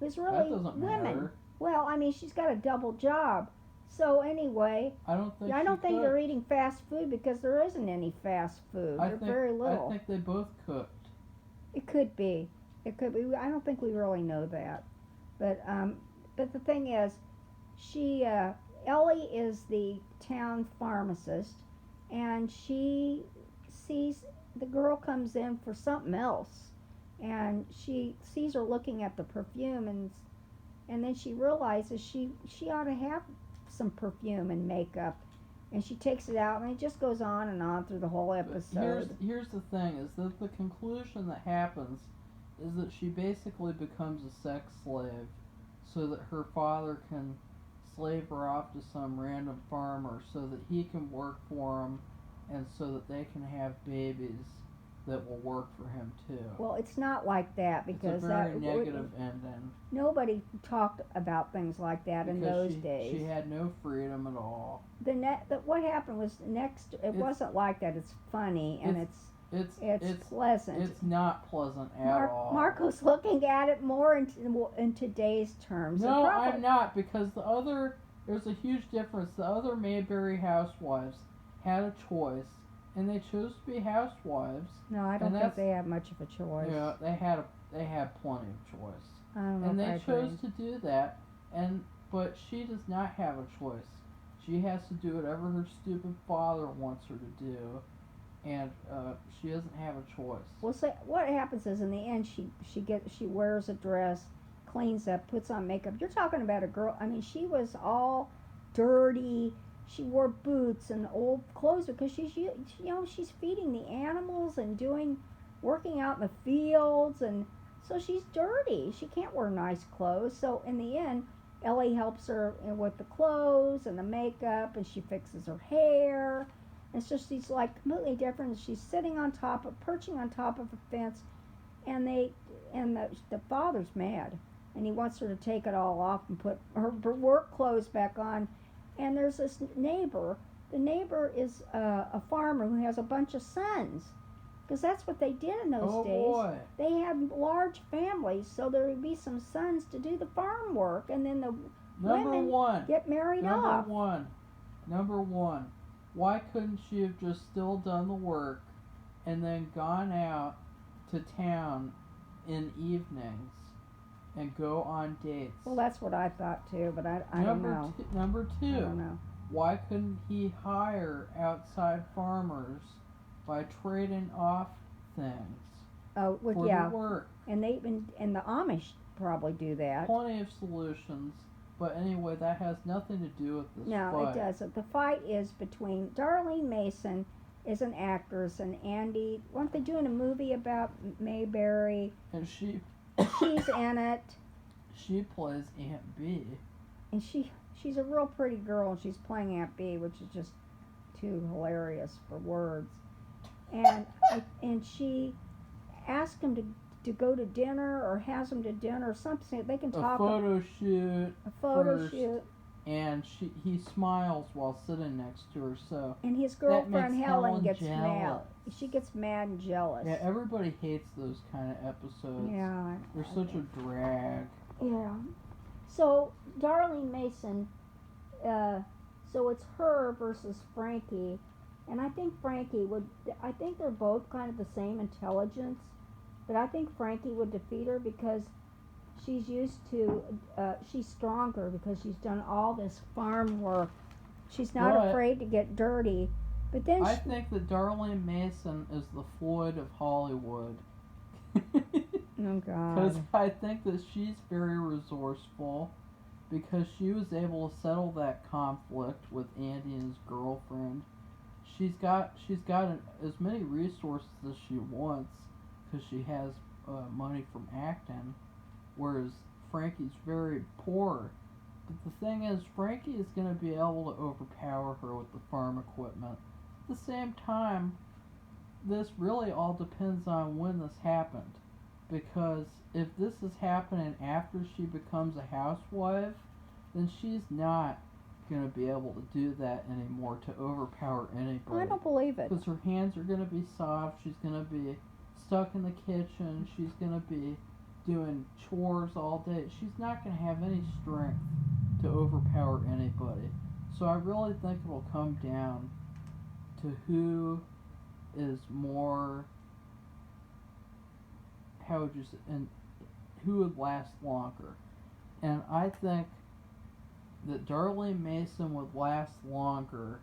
It was really women. Matter. Well, she's got a double job. So anyway, I don't think they're eating fast food because there isn't any fast food. Very little. I think they both cooked. It could be. I don't think we really know that. But the thing is, Ellie is the town pharmacist, and she sees the girl comes in for something else, and she sees her looking at the perfume, and then she realizes she ought to have some perfume and makeup, and she takes it out, and it just goes on and on through the whole episode. Here's the thing, is that the conclusion that happens is that she basically becomes a sex slave so that her father can slave her off to some random farmer so that he can work for him and so that they can have babies that will work for him too. Well, it's not like that, because it's a very negative ending. Nobody talked about things like that in those days. She had no freedom at all. What happened was it wasn't like that. It's funny and it's pleasant. It's not pleasant at all. Marco's looking at it more in today's terms. No, I'm not, because there's a huge difference. The other Mayberry housewives had a choice, and they chose to be housewives. No, I don't think they have much of a choice. Yeah, they have plenty of choice. I don't know And if I they chose agree. to do that, but she does not have a choice. She has to do whatever her stupid father wants her to do, and she doesn't have a choice. Well, say what happens is in the end she wears a dress, cleans up, puts on makeup. You're talking about a girl. I mean, she was all dirty. She wore boots and old clothes because she's feeding the animals and working out in the fields, and so she's dirty. She can't wear nice clothes. So in the end, Ellie helps her with the clothes and the makeup, and she fixes her hair. And so she's like completely different. She's perching on top of a fence, and the father's mad, and he wants her to take it all off and put her work clothes back on. And there's this neighbor. The neighbor is a farmer who has a bunch of sons, because that's what they did in those days. Boy. They had large families, so there would be some sons to do the farm work, and then the women get married off. Number one. Why couldn't she have just still done the work and then gone out to town in evenings and go on dates? Well, that's what I thought too, but I don't know. Number two. I don't know. Why couldn't he hire outside farmers by trading off things Oh, well, for yeah. the work? And the Amish probably do that. Plenty of solutions. But anyway, that has nothing to do with this No, fight. it doesn't. The fight is between Darlene Mason is an actress, and Andy. Weren't they doing a movie about Mayberry? And she's in it. She plays Aunt B. And she's a real pretty girl, and she's playing Aunt B, which is just too hilarious for words. And she asked him to go to dinner, or has him to dinner, or something. They can talk. A photo shoot. First, And he smiles while sitting next to her. So. And his girlfriend Helen gets jealous. mad. She gets mad and jealous. Yeah, everybody hates those kind of episodes. Yeah. They're such a drag. Yeah. So Darlene Mason. So it's her versus Frankie, and I think Frankie would. I think they're both kind of the same intelligence. But I think Frankie would defeat her because she's used to, she's stronger because she's done all this farm work. She's not afraid to get dirty. But then I think that Darlene Mason is the Floyd of Hollywood. Oh, God. Because I think that she's very resourceful, because she was able to settle that conflict with Andy and his girlfriend. She's got as many resources as she wants, because she has money from acting, whereas Frankie's very poor. But the thing is, Frankie is going to be able to overpower her with the farm equipment. At the same time, this really all depends on when this happened, because if this is happening after she becomes a housewife, then she's not going to be able to do that anymore, to overpower anybody. I don't believe it. Because her hands are going to be soft, she's going to be stuck in the kitchen, she's going to be doing chores all day. She's not going to have any strength to overpower anybody. So I really think it'll come down to who is more, how would you say, and who would last longer. And I think that Darlene Mason would last longer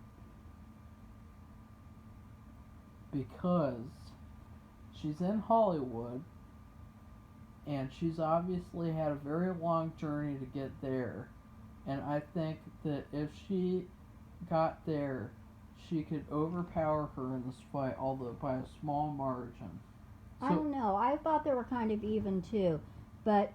because she's in Hollywood, and she's obviously had a very long journey to get there. And I think that if she got there, she could overpower her in this fight, although by a small margin. So, I don't know. I thought they were kind of even too. But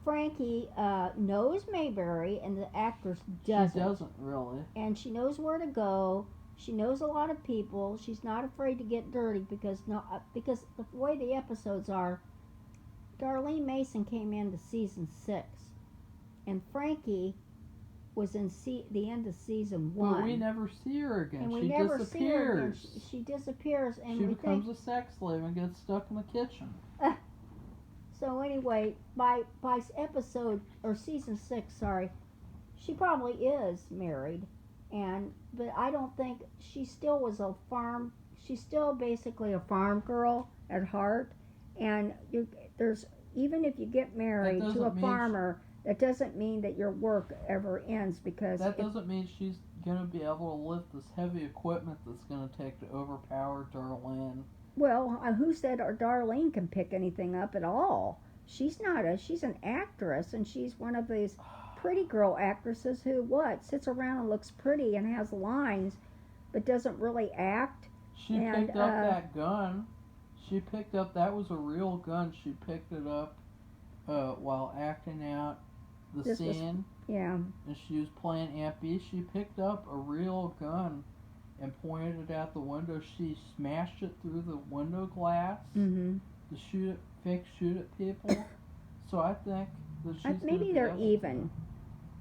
Frankie knows Mayberry, and the actress doesn't. She doesn't really. And she knows where to go. She knows a lot of people. She's not afraid to get dirty because the way the episodes are, Darlene Mason came into season 6, and Frankie was in the end of season 1. But we never see her again. And we she never disappears. see her again. She disappears, and she we becomes a sex slave and gets stuck in the kitchen. So anyway, by episode or season 6, sorry, she probably is married, but I don't think she still was a farm. She's still basically a farm girl at heart, and there's even if you get married to a doesn't mean farmer, that doesn't mean that your work ever ends because That doesn't mean she's gonna be able to lift this heavy equipment that's gonna take to overpower Darlene. well, who said our Darlene can pick anything up at all? She's an actress and she's one of these pretty girl actresses who what sits around and looks pretty and has lines but doesn't really act. She And picked up that gun. That was a real gun. She picked it up while acting out the this was scene. yeah. And she was playing Aunt B. She picked up a real gun and pointed it out the window. She smashed it through the window glass Mm-hmm. to shoot at people. So I think that she's Maybe gonna they're be able even. to.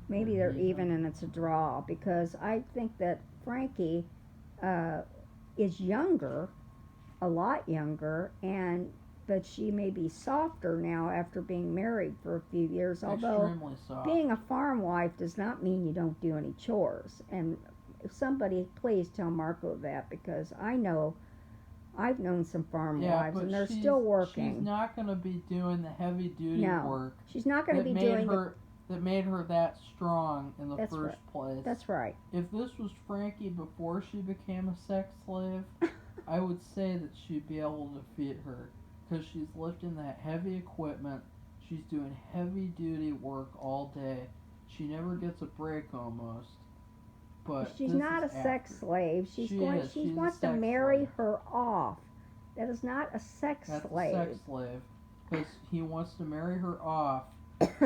Maybe they're even and it's a draw because I think that Frankie is younger, a lot younger, and but she may be softer now after being married for a few years. Although Extremely soft. being a farm wife does not mean you don't do any chores. And if somebody please tell Marco that because I know I've known some farm wives and they're still working. She's not going to be doing the heavy duty work. She's not going to be doing that made her that strong in the That's first place. That's right. If this was Frankie before she became a sex slave, I would say that she'd be able to defeat her because she's lifting that heavy equipment. She's doing heavy duty work all day. She never gets a break almost. But she's not a sex slave. She wants to marry her off. That is not a sex slave. That's a sex slave because he wants to marry her off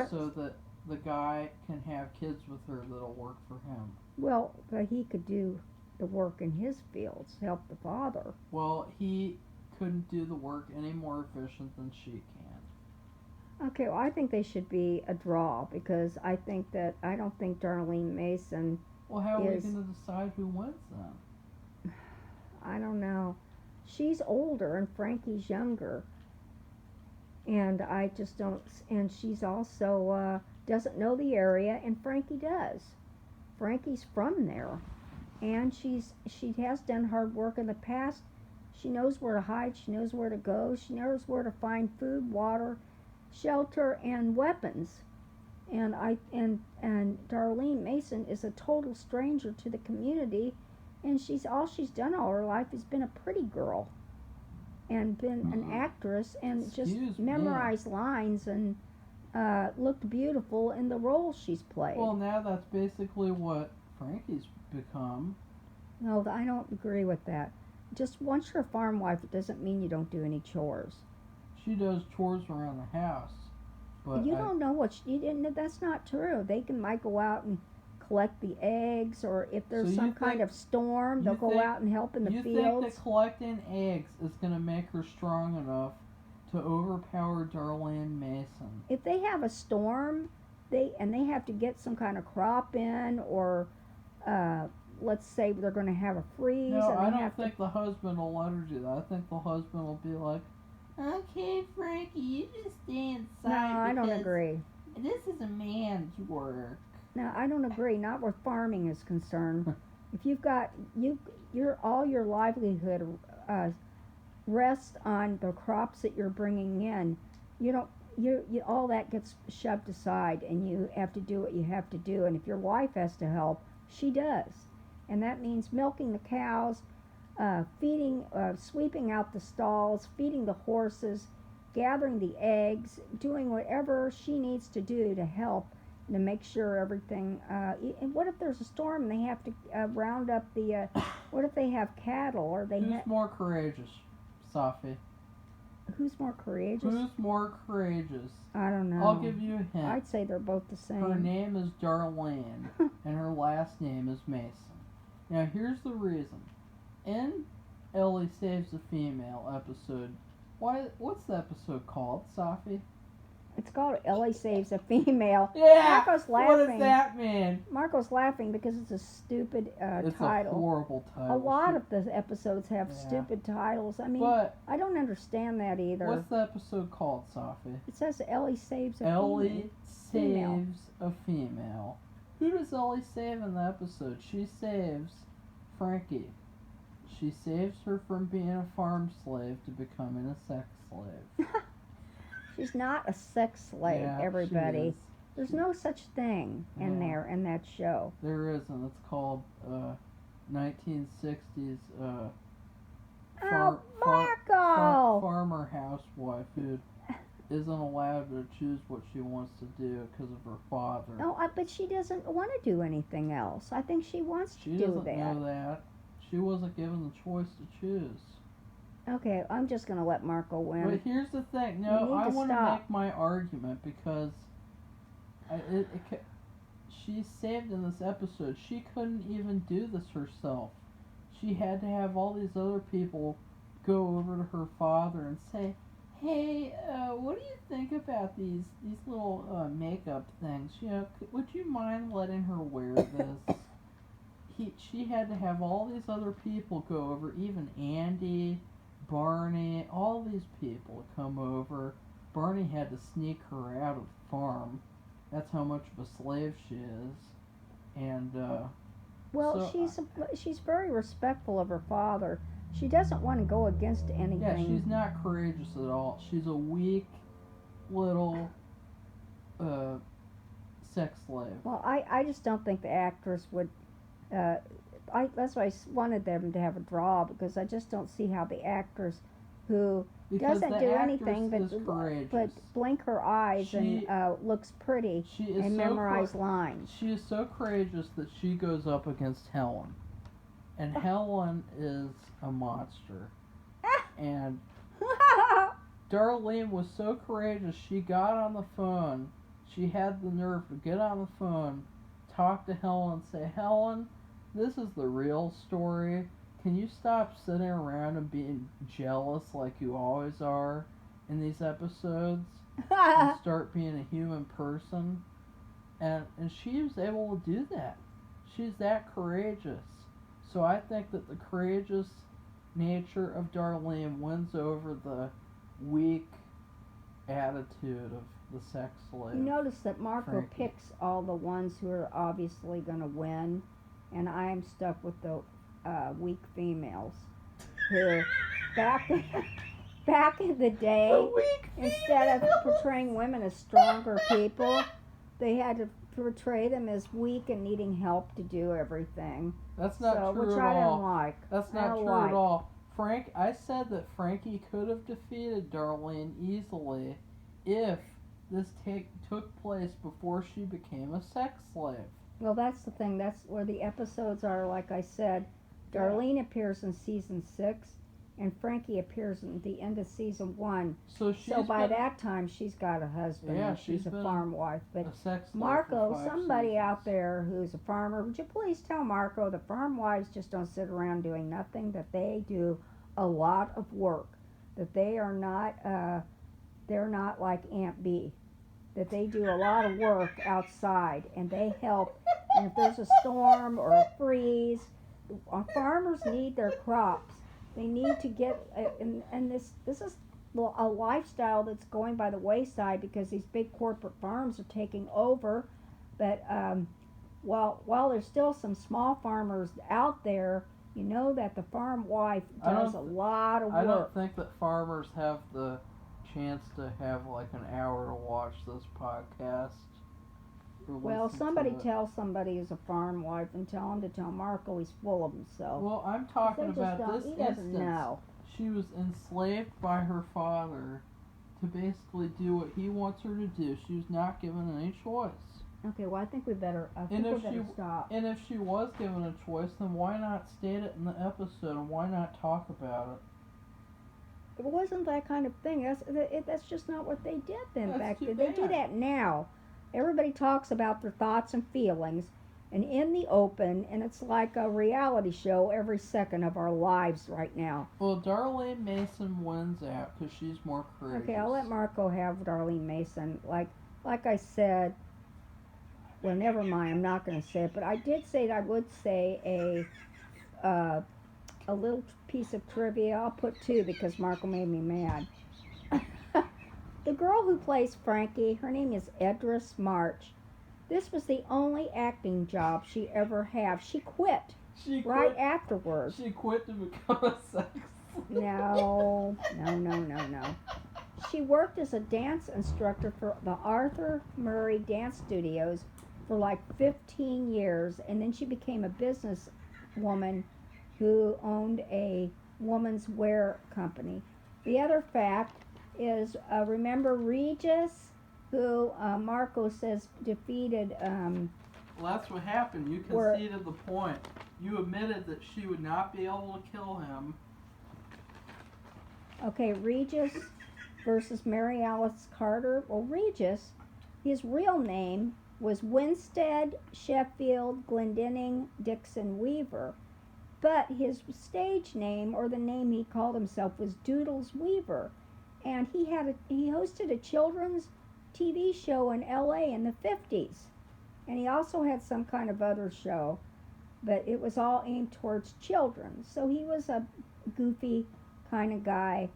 so that the guy can have kids with her that'll work for him. Well, but he could do the work in his fields, help the father. Well, he couldn't do the work any more efficient than she can. Okay, well, I think they should be a draw because I don't think Darlene Mason. Well, how are we going to decide who wins then? I don't know. She's older and Frankie's younger. And I just don't. And she's also doesn't know the area, and Frankie does. Frankie's from there, and she has done hard work in the past. She knows where to hide. She knows where to go. She knows where to find food, water, shelter, and weapons. And Darlene Mason is a total stranger to the community, and she's done all her life is been a pretty girl, and been an actress, and just memorized lines and looked beautiful in the role she's played. Well, now that's basically what Frankie's become. No, I don't agree with that. Just once you're a farm wife, it doesn't mean you don't do any chores. She does chores around the house. But you don't know what that's not true. They might go out and collect the eggs, or if there's some kind of storm, they'll go out and help in the fields. You think that collecting eggs is going to make her strong enough to overpower Darlene Mason? If they have a storm, they have to get some kind of crop in, or let's say they're going to have a freeze. No, I don't think the husband will let her do that. I think the husband will be like, "Okay, Frankie, you just stay inside." No, I don't agree. This is a man's work. No, I don't agree. Not where farming is concerned. If you've got all your livelihood rests on the crops that you're bringing in, you all that gets shoved aside, and you have to do what you have to do. And if your wife has to help, she does, and that means milking the cows, feeding, sweeping out the stalls, feeding the horses, gathering the eggs, doing whatever she needs to do to help to make sure everything. And what if there's a storm and they have to round up the? What if they have cattle or they? Who's more courageous, Safi? Who's more courageous? Who's more courageous? I don't know. I'll give you a hint. I'd say they're both the same. Her name is Darlene, and her last name is Mason. Now, here's the reason. In Ellie Saves a Female episode, what's the episode called, Safi? It's called Ellie Saves a Female. Yeah! Marco's laughing. What does that mean? Marco's laughing because it's a stupid title. It's a horrible title. A lot of the episodes have stupid titles. I mean, I don't understand that either. What's the episode called, Safi? It says Ellie Saves a Ellie Saves a Female. Who does Ellie save in the episode? She saves Frankie. She saves her from being a farm slave to becoming a sex slave. She's not a sex slave, Yeah, everybody. she is. There's no such thing in Yeah. there in that show. There isn't. It's called 1960s Marco! farmer housewife who isn't allowed to choose what she wants to do because of her father. No, but she doesn't want to do anything else. I think she wants to She do doesn't that. know that. She wasn't given the choice to choose. Okay, I'm just going to let Marco win. But here's the thing. You No, need I to want to stop. make my argument because she's saved in this episode. She couldn't even do this herself. She had to have all these other people go over to her father and say, "Hey, what do you think about these little makeup things? You know, would you mind letting her wear this?" She had to have all these other people go over, even Andy, Barney, all these people come over. Barney had to sneak her out of the farm. That's how much of a slave she is. And Well, so she's very respectful of her father. She doesn't want to go against anything. yeah, she's not courageous at all. She's a weak little sex slave. Well, I just don't think the actress would. That's why I wanted them to have a draw, because I just don't see how the actress who Because doesn't the do actress anything is courageous. but blink her eyes She- and looks pretty She is and so memorize lines. She is so courageous that she goes up against Helen. And Helen is a monster. And Darlene was so courageous, she got on the phone. She had the nerve to get on the phone, talk to Helen, and say, "Helen, this is the real story. Can you stop sitting around and being jealous like you always are in these episodes and start being a human person?" And she was able to do that. She's that courageous. So I think that the courageous nature of Darlene wins over the weak attitude of the sex slave. You notice that Marco Frankie. picks all the ones who are obviously going to win, and I'm stuck with the weak females who back in the day, instead of portraying women as stronger people, they had to portray them as weak and needing help to do everything. That's not So, true which at I all. don't like. That's I not don't true like. at all. I said that Frankie could have defeated Darlene easily if this took place before she became a sex slave. Well, that's the thing. That's where the episodes are. Like I said, Darlene appears in season 6, and Frankie appears in the end of season 1. So By that time, she's got a husband, Yeah, and she's she's a been farm wife. But a sex slave Marco, for 5 somebody seasons. out there who's a farmer, would you please tell Marco the farm wives just don't sit around doing nothing, that they do a lot of work, that they are not, they're not like Aunt B, that they do a lot of work outside, and they help, and if there's a storm or a freeze, farmers need their crops. They need to get, and this is a lifestyle that's going by the wayside because these big corporate farms are taking over. But while there's still some small farmers out there, you know that the farm wife does a lot of work. I don't think that farmers have the chance to have like an hour to watch this podcast. Well, somebody tell somebody who's a farm wife and tell him to tell Marco he's full of himself. Well, I'm talking about this He doesn't instance. know. She was enslaved by her father to basically do what he wants her to do. She was not given any choice. Okay, well, I think we better stop. And if she was given a choice, then why not state it in the episode and why not talk about it? It wasn't that kind of thing. That's just not what they did then That's back too then. They do bad. that now. Everybody talks about their thoughts and feelings, and in the open, and it's like a reality show every second of our lives right now. Well, Darlene Mason wins out because she's more courageous. Okay, I'll let Marco have Darlene Mason. Like I said, well, never mind. I'm not going to say it, but I did say that I would say a little piece of trivia. I'll put 2 because Marco made me mad. The girl who plays Frankie, her name is Edris March. This was the only acting job she ever had. She quit right afterwards. She quit to become a sex slave. No. she worked as a dance instructor for the Arthur Murray Dance Studios for like 15 years, and then she became a businesswoman who owned a woman's wear company. The other fact is, remember Regis, who Marco says defeated. Well, that's what happened. You conceded the point. You admitted that she would not be able to kill him. Okay, Regis versus Mary Alice Carter. Well, Regis, his real name was Winstead Sheffield Glendinning Dixon Weaver, but his stage name, or the name he called himself, was Doodles Weaver, and he hosted a children's TV show in L.A. in the 50s, and he also had some kind of other show, but it was all aimed towards children. So he was a goofy kind of guy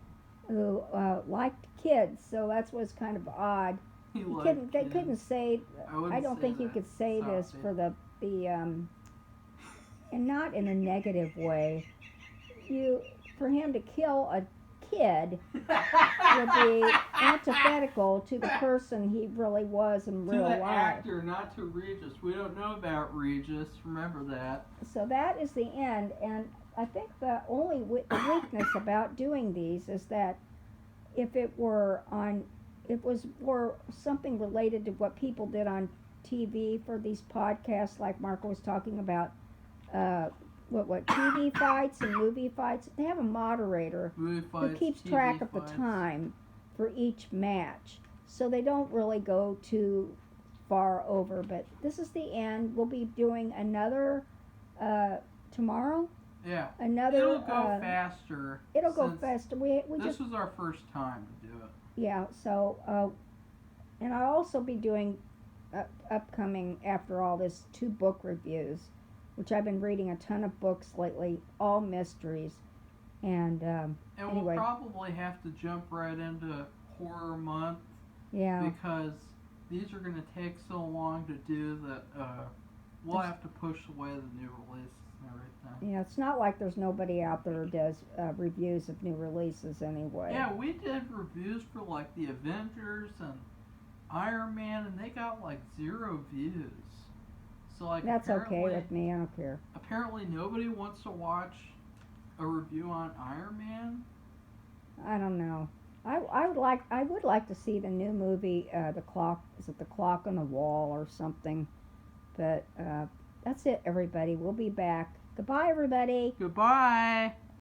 who liked kids, so that's what's kind of odd. They couldn't say. I don't think you could say this for the and not in a negative way. For him to kill a kid would be antithetical to the person he really was in real life. To the actor, not to Regis. We don't know about Regis. Remember that. So that is the end, and I think the only weakness about doing these is that if it was more something related to what people did on TV for these podcasts, like Marco was talking about, what TV fights and movie fights. They have a moderator who keeps track of the time for each match, so they don't really go too far over. But this is the end. We'll be doing another tomorrow. Yeah. Another. It'll go faster. It'll go faster. This was our first time to do it. Yeah. So, and I'll also be doing upcoming after all this 2 book reviews, which I've been reading a ton of books lately, all mysteries, and anyway. We'll probably have to jump right into horror month. Yeah. Because these are going to take so long to do that we'll have to push away the new releases and everything. Yeah, it's not like there's nobody out there who does reviews of new releases anyway. Yeah, we did reviews for like the Avengers and Iron Man, and they got like 0 views. So like that's okay with me. I don't care. Apparently, nobody wants to watch a review on Iron Man. I don't know. I would like to see the new movie. The Clock, is it The Clock on the Wall or something? But that's it, everybody. We'll be back. Goodbye, everybody. Goodbye.